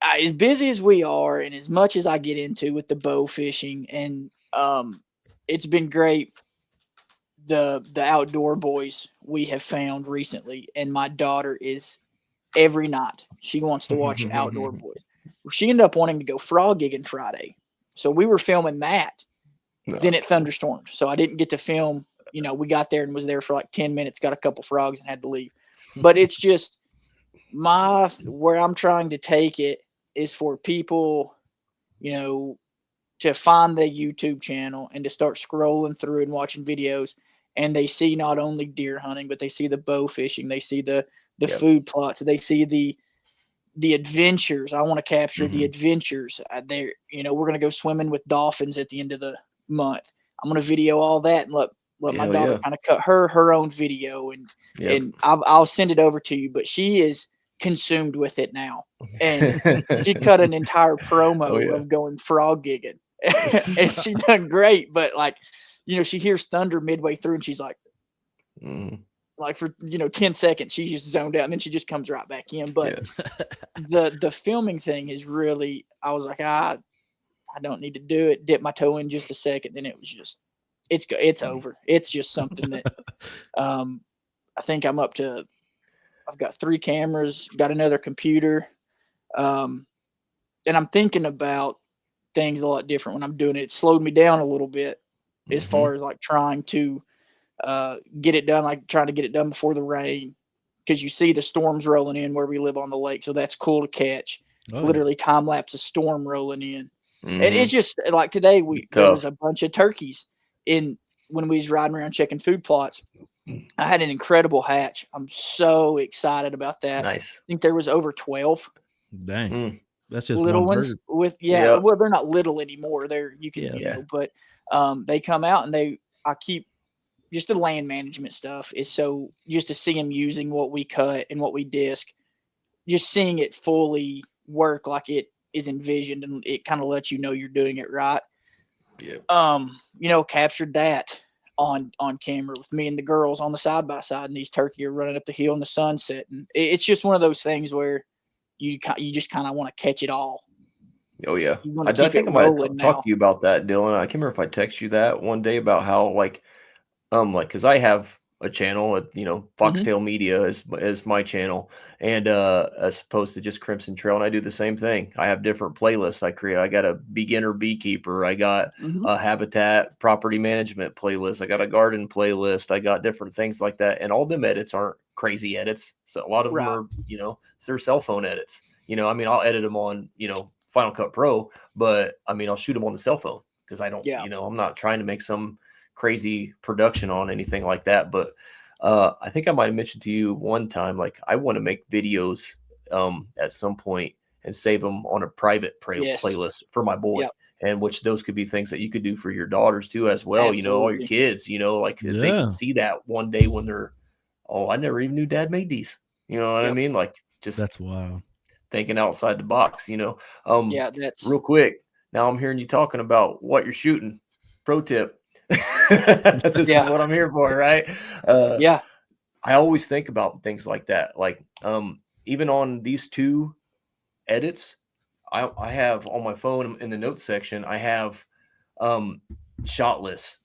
Speaker 2: as busy as we are, and as much as I get into with the bow fishing, and it's been great. The outdoor boys we have found recently, and my daughter is every night she wants to watch outdoor boys. She ended up wanting to go frog gigging Friday, so we were filming that. Then it thunderstormed, so I didn't get to film. We got there and was there for like 10 minutes, got a couple frogs, and had to leave. But it's just where I'm trying to take it is for people, to find the YouTube channel and to start scrolling through and watching videos, and they see not only deer hunting, but they see the bow fishing, they see the food plots, they see the adventures. I want to capture the adventures. We're going to go swimming with dolphins at the end of the month. I'm going to video all that and let my daughter kind of cut her own video, and I'll send it over to you. But she is consumed with it now, and she cut an entire promo of going frog gigging, and she done great. But she hears thunder midway through, and she's like, like for 10 seconds she's just zoned out, and then she just comes right back in. But the filming thing is really, I was like, I don't need to do it. Dip my toe in just a second, then it was just, it's over. It's just something that I think I'm up to. I've got 3 cameras, got another computer, and I'm thinking about things a lot different when I'm doing it. It slowed me down a little bit as far as like trying to get it done, like trying to get it done before the rain, because you see the storms rolling in where we live on the lake, so that's cool to catch. Literally time lapse a storm rolling in, and it's just like today there was a bunch of turkeys in when we was riding around checking food plots. I had an incredible hatch. I'm so excited about that.
Speaker 3: Nice.
Speaker 2: I think there was over 12.
Speaker 1: Dang. That's just
Speaker 2: little
Speaker 1: one
Speaker 2: ones
Speaker 1: bird.
Speaker 2: with well, they're not little anymore. They're but they come out, and I keep just the land management stuff is so, just to see them using what we cut and what we disc, just seeing it fully work like it is envisioned, and it kind of lets you're doing it right. Captured that on camera with me and the girls on the side by side, and these turkey are running up the hill in the sunset, and it's just one of those things where you just kind of want to catch it all.
Speaker 3: Oh yeah, I think I might have talked to you about that, Dylan. I can't remember if I texted you that one day about how because I have a channel at Foxtail Media is my channel, and as opposed to just Crimson Trail, and I do the same thing. I have different playlists I create. I got a beginner beekeeper, I got a habitat property management playlist, I got a garden playlist, I got different things like that, and all them edits aren't crazy edits. So a lot of them are they're cell phone edits. I'll edit them on Final Cut Pro, but I'll shoot them on the cell phone because I don't I'm not trying to make some crazy production on anything like that. But I think I might have mentioned to you one time, like I want to make videos at some point and save them on a private playlist for my boy. And which those could be things that you could do for your daughters too, as well.
Speaker 2: Absolutely.
Speaker 3: All your kids, if they can see that one day when they're, I never even knew Dad made these. You know what I mean? Like, just
Speaker 1: that's wild. Thinking
Speaker 3: outside the box.
Speaker 2: That's
Speaker 3: real quick. Now I'm hearing you talking about what you're shooting. Pro tip. This is what I'm here for, right? I always think about things like that. Like, even on these 2 edits, I have on my phone in the notes section, I have shot lists.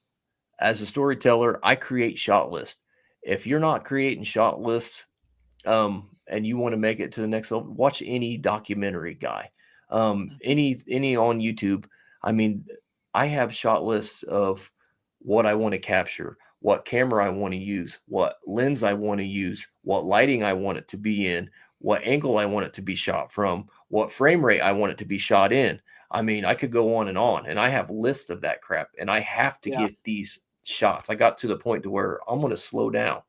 Speaker 3: As a storyteller, I create shot lists. If you're not creating shot lists, and you want to make it to the next level, watch any documentary guy, any on YouTube. I have shot lists of what I want to capture, what camera I want to use, what lens I want to use, what lighting I want it to be in, what angle I want it to be shot from, what frame rate I want it to be shot in. I could go on, and I have lists of that crap, and I have to get these shots. I got to the point to where I'm going to slow down.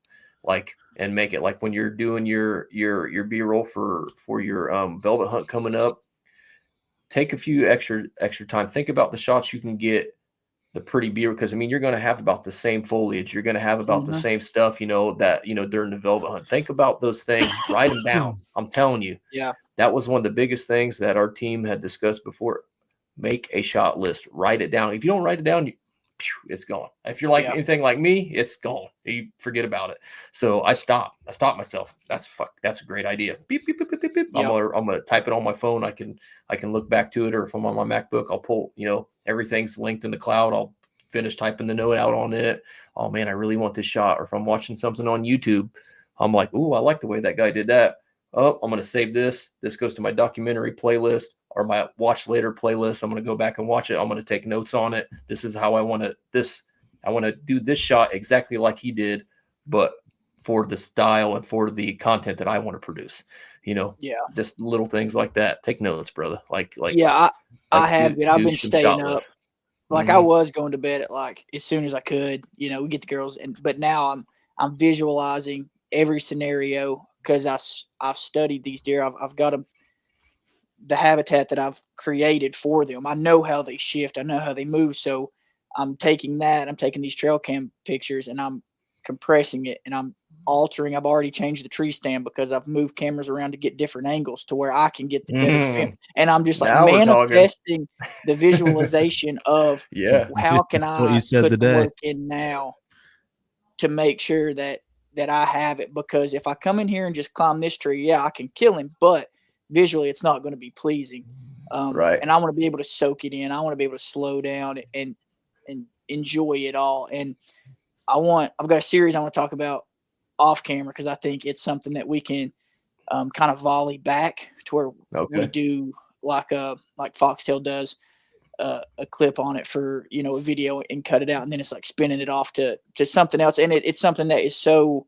Speaker 3: Like, and make it like when you're doing your B-roll for your velvet hunt coming up, take a few extra time. Think about the shots you can get the pretty deer, because I mean you're going to have about the same foliage, you're going to have about the same stuff, that during the velvet hunt. Think about those things, write them down. I'm telling you, that was one of the biggest things that our team had discussed before. Make a shot list, write it down. If you don't write it down, it's gone. If you're like anything like me, it's gone. You forget about it. So I stopped myself. That's a great idea. Beep, beep, beep, beep, beep, beep. I'm gonna type it on my phone. I can look back to it, or if I'm on my MacBook, I'll pull, everything's linked in the cloud. I'll finish typing the note out on it. Oh man, I really want this shot. Or if I'm watching something on YouTube, I'm like, ooh, I like the way that guy did that. Oh, I'm going to save this. This goes to my documentary playlist or my watch later playlist. I'm going to go back and watch it. I'm going to take notes on it. This is how I want to do this shot exactly like he did, but for the style and for the content that I want to produce, just little things like that. Take notes, brother. I have been.
Speaker 2: I've been staying up. Like I was going to bed at as soon as I could, we get the girls, but now I'm visualizing every scenario, because I've studied these deer. I've got them, the habitat that I've created for them. I know how they shift. I know how they move. So I'm taking these trail cam pictures and I'm compressing it and I'm altering. I've already changed the tree stand because I've moved cameras around to get different angles to where I can get the better film. And I'm just manifesting the visualization of how can I put the work in now to make sure that I have it, because if I come in here and just climb this tree, I can kill him, but visually it's not going to be pleasing.
Speaker 3: Right.
Speaker 2: And I want to be able to soak it in. I want to be able to slow down and enjoy it all. And I've got a series I want to talk about off camera, because I think it's something that we can kind of volley back to where we do like Foxtail does. A clip on it for a video and cut it out, and then it's like spinning it off to something else, and it's something that is so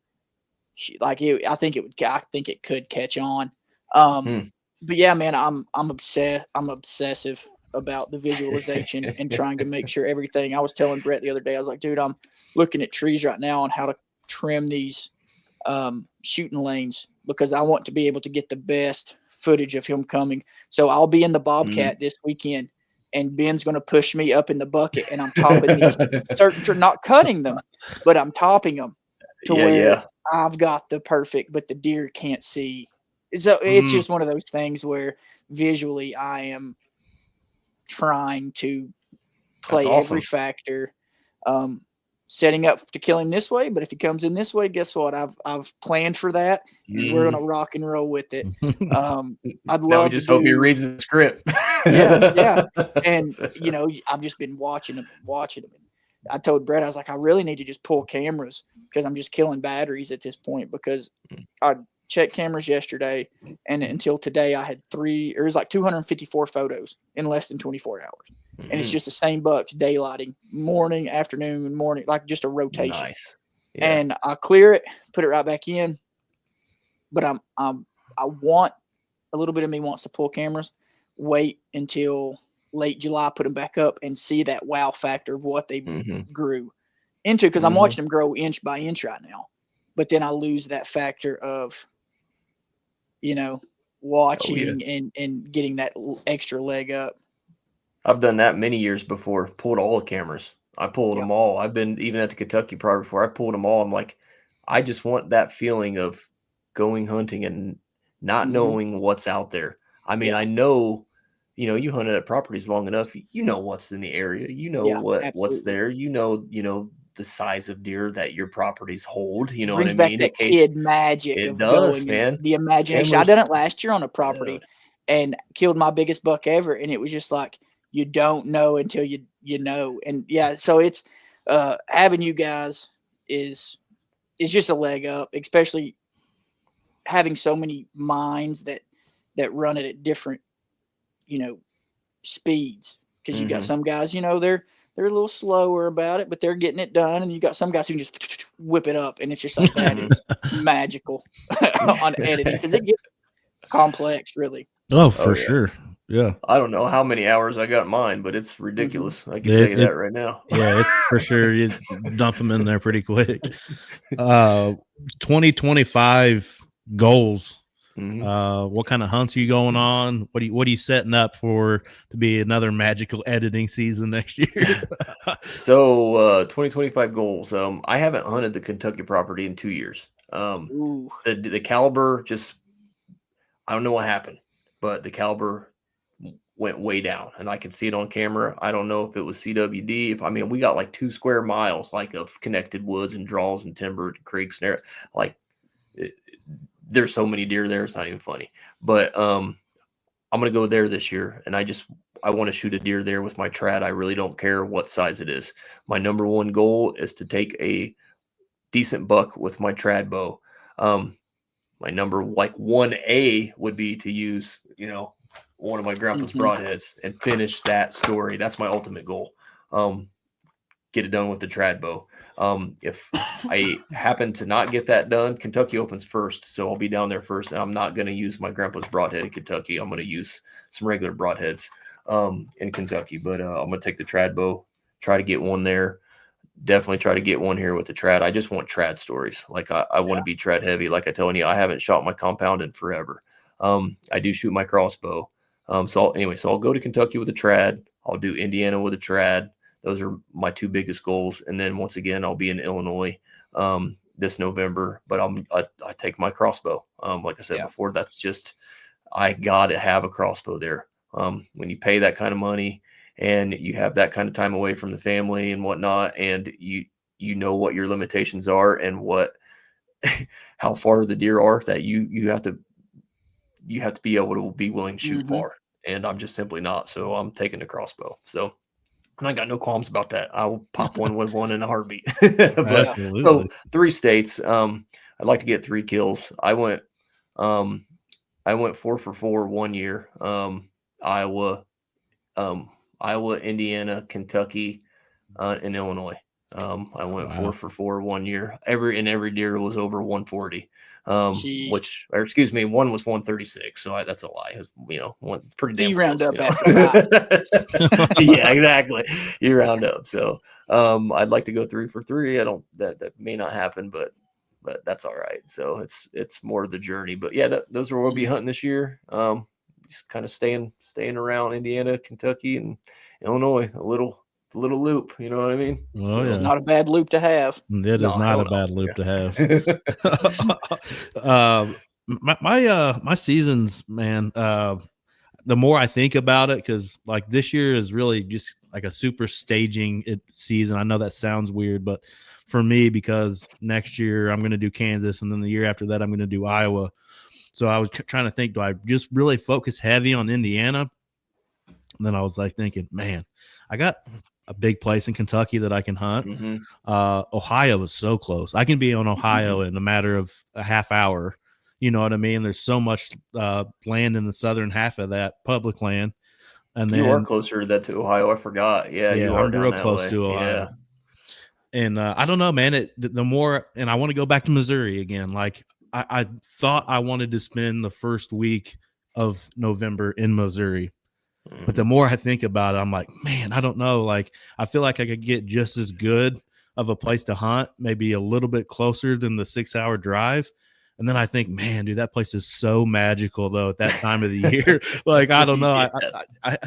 Speaker 2: I think it could catch on. But yeah, man, I'm obsessive about the visualization and trying to make sure everything. I was telling Brett the other day, I was like, dude, I'm looking at trees right now on how to trim these shooting lanes, because I want to be able to get the best footage of him coming. So I'll be in the Bobcat this weekend, and Ben's going to push me up in the bucket, and I'm topping these not cutting them, but I'm topping them to where I've got the perfect, but the deer can't see. So it's just one of those things where visually I am trying to play every factor, setting up to kill him this way. But if he comes in this way, guess what? I've planned for that, and we're gonna rock and roll with it. I'd love
Speaker 3: to hope he reads the script.
Speaker 2: Yeah. And I've just been watching him. I told Brett, I was like, I really need to just pull cameras, because I'm just killing batteries at this point, because I checked cameras yesterday, and until today I had 254 photos in less than 24 hours. And it's just the same bucks daylighting, morning, afternoon, morning, like just a rotation.
Speaker 3: Nice. Yeah.
Speaker 2: And I clear it, put it right back in. But I want, a little bit of me wants to pull cameras, wait until late July, put them back up, and see that wow factor of what they grew into, because I'm watching them grow inch by inch right now. But then I lose that factor of watching and getting that extra leg up.
Speaker 3: I've done that many years before. Pulled all the cameras. I pulled them all. I've been even at the Kentucky Pride before. I pulled them all. I'm like, I just want that feeling of going hunting and not knowing what's out there. I mean, I know, you hunted at properties long enough. You know what's in the area. You know what's there. You know the size of deer that your properties hold. You know what I mean?
Speaker 2: Brings back that kid magic of going, man. The imagination. I done it last year on a property and killed my biggest buck ever, and it was just like, you don't know until you know. And so it's having you guys is just a leg up, especially having so many minds that run it at different speeds, because you got some guys, they're a little slower about it, but they're getting it done, and you got some guys who just whip it up, and it's just like that is magical on editing, because it gets complex, really.
Speaker 1: Oh, for sure. Yeah.
Speaker 3: I don't know how many hours I got in mine, but it's ridiculous. I can tell you that right now.
Speaker 1: Yeah, it's for sure. You dump them in there pretty quick. 2025 goals. What kind of hunts are you going on? What are you setting up for to be another magical editing season next year?
Speaker 3: So 2025 goals. I haven't hunted the Kentucky property in 2 years. The caliber just, I don't know what happened, but the caliber went way down, and I could see it on camera. I don't know if it was CWD. We got like 2 square miles like of connected woods and draws and timber and creeks and there's so many deer there. It's not even funny. But I'm gonna go there this year, and I want to shoot a deer there with my trad. I really don't care what size it is. My number one goal is to take a decent buck with my trad bow. My number 1A would be to use, one of my grandpa's broadheads and finish that story. That's my ultimate goal. Get it done with the trad bow. If I happen to not get that done, Kentucky opens first, so I'll be down there first, and I'm not going to use my grandpa's broadhead in Kentucky. I'm going to use some regular broadheads in Kentucky, but I'm going to take the trad bow, try to get one there. Definitely try to get one here with the trad. I just want trad stories. Like I want to be trad heavy. Like I told you, I haven't shot my compound in forever. I do shoot my crossbow. So I'll go to Kentucky with a trad. I'll do Indiana with a trad. Those are my 2 biggest goals. And then once again, I'll be in Illinois this November, but I take my crossbow. Like I said before, that's just, I got to have a crossbow there. When you pay that kind of money and you have that kind of time away from the family and whatnot, and you know what your limitations are and how far the deer are, that you have to be able to be willing to shoot far. And I'm just simply not. So I'm taking the crossbow. So, and I got no qualms about that. I will pop one with one in a heartbeat. But,
Speaker 1: absolutely.
Speaker 3: So 3 states. I'd like to get 3 kills. I went 4 for 4 one year. Iowa, Indiana, Kentucky, and Illinois. I went 4 for 4 1 year. Every deer was over 140. One was 136. So that's a lie. One pretty damn.
Speaker 2: You round up
Speaker 3: after that. Yeah, exactly. You round up. So I'd like to go 3 for 3. That may not happen, but that's all right. So it's more of the journey. But yeah, those are what we'll be hunting this year. Just kind of staying around Indiana, Kentucky, and Illinois, a little loop. You know what I mean?
Speaker 1: Oh,
Speaker 2: It's not a bad loop to have.
Speaker 1: It is not a bad loop to have. My seasons, man. The more I think about it, because like this year is really just like a super staging season. I know that sounds weird, but for me, because next year I'm going to do Kansas, and then the year after that I'm going to do Iowa. So I was trying to think, do I just really focus heavy on Indiana? And then I was like thinking, man, I got a big place in Kentucky that I can hunt. Ohio is so close. I can be on Ohio in a matter of a half hour. You know what I mean? There's so much land in the southern half of that, public land. And then
Speaker 3: you are closer to Ohio. I forgot. Yeah, you are
Speaker 1: I'm real close to Ohio.
Speaker 3: Yeah.
Speaker 1: And I don't know, man. The more, and I want to go back to Missouri again. Like I thought I wanted to spend the first week of November in Missouri. But the more I think about it, I'm like, man, I don't know. Like, I feel like I could get just as good of a place to hunt, maybe a little bit closer than the 6-hour drive. And then I think, man, dude, that place is so magical, though, at that time of the year. Like, I don't know. I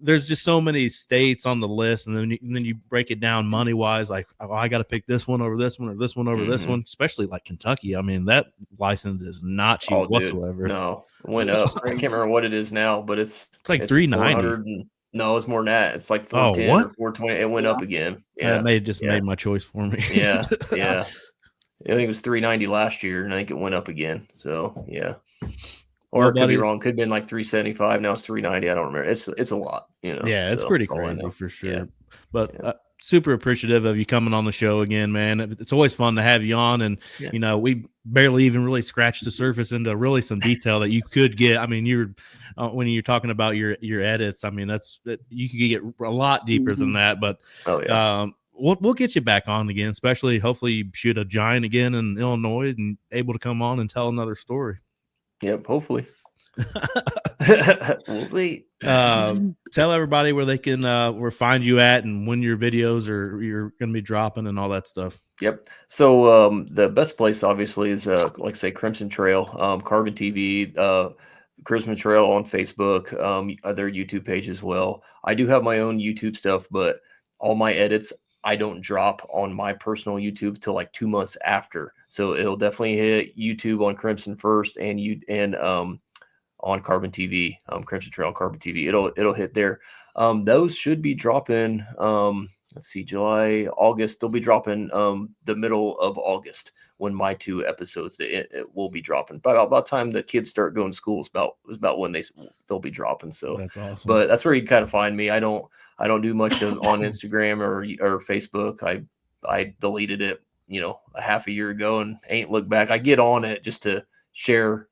Speaker 1: there's just so many states on the list, and then you break it down money wise. Like, I got to pick this one over this one, or this one over this one. Especially like Kentucky. I mean, that license is not cheap whatsoever.
Speaker 3: No, it went up. I can't remember what it is now, but it's
Speaker 1: like $390.
Speaker 3: No, it's more than that. It's like $410 or $420. It went up again. Yeah,
Speaker 1: that made my choice for me.
Speaker 3: Yeah. I think it was $390 last year, and I think it went up again. So yeah. Or it could be wrong. Could have been like $375. Now it's $390. I don't remember. It's a lot,
Speaker 1: Yeah, it's pretty crazy for sure. Yeah. But super appreciative of you coming on the show again, man. It's always fun to have you on, and we barely even really scratched the surface into really some detail that you could get. I mean, when you're talking about your edits, I mean you could get a lot deeper than that. But we'll get you back on again, especially hopefully you shoot a giant again in Illinois and able to come on and tell another story.
Speaker 3: Yep, hopefully. We'll see.
Speaker 1: Tell everybody where they can where find you at and when your videos you're going to be dropping and all that stuff.
Speaker 3: Yep. So the best place obviously is like I say Crimson Trail, Carbon TV, Crimson Trail on Facebook, other YouTube page as well. I do have my own YouTube stuff, but all my edits I don't drop on my personal YouTube till like 2 months after. So it'll definitely hit YouTube on Crimson first and on Carbon TV, Crimson Trail on Carbon TV. It'll hit there. Those should be dropping. Let's see, July, August. They'll be dropping the middle of August when my 2 episodes it will be dropping. About the time the kids start going to school is about when they'll be dropping. So
Speaker 1: that's awesome.
Speaker 3: But that's where you kind of find me. I don't do much on Instagram or Facebook. I deleted it, a half a year ago and ain't looked back. I get on it just to share,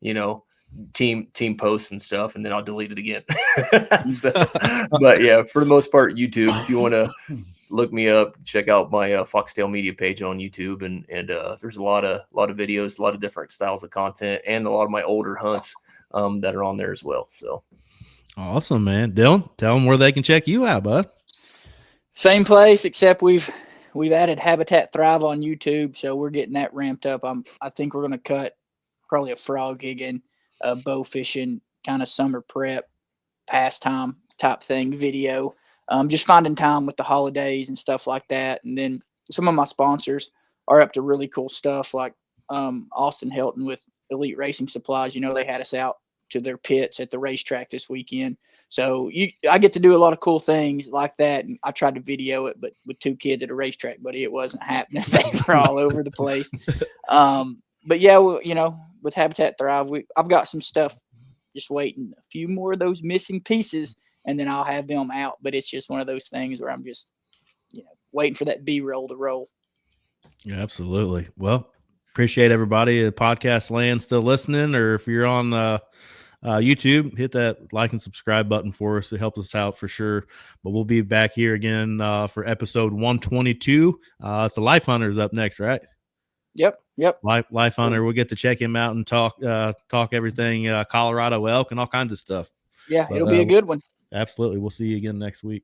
Speaker 3: team posts and stuff, and then I'll delete it again. But yeah, for the most part, YouTube. If you want to look me up, check out my Foxtail Media page on YouTube, and there's a lot of videos, a lot of different styles of content, and a lot of my older hunts that are on there as well. So
Speaker 1: awesome, man. Dylan, tell them where they can check you out, bud.
Speaker 2: Same place, except we've added Habitat Thrive on YouTube, so we're getting that ramped up. I think we're going to cut probably a frog gigging, bow fishing, kind of summer prep, pastime type thing video. Just finding time with the holidays and stuff like that. And then some of my sponsors are up to really cool stuff, like Austin Hilton with Elite Racing Supplies. They had us out to their pits at the racetrack this weekend. So I get to do a lot of cool things like that. And I tried to video it, but with 2 kids at a racetrack, buddy, it wasn't happening. They were all over the place. But yeah, with Habitat Thrive, I've got some stuff just waiting, a few more of those missing pieces, and then I'll have them out. But it's just one of those things where I'm just, waiting for that B-roll to roll.
Speaker 1: Yeah, absolutely. Well, appreciate everybody at podcast land still listening, or if you're on YouTube, hit that like and subscribe button for us. It helps us out for sure. But we'll be back here again for episode 122. It's the Life Hunters up next, right?
Speaker 2: Yep.
Speaker 1: Life Hunter. We'll get to check him out and talk everything Colorado elk and all kinds of stuff.
Speaker 2: Yeah, it'll be a good one.
Speaker 1: Absolutely. We'll see you again next week.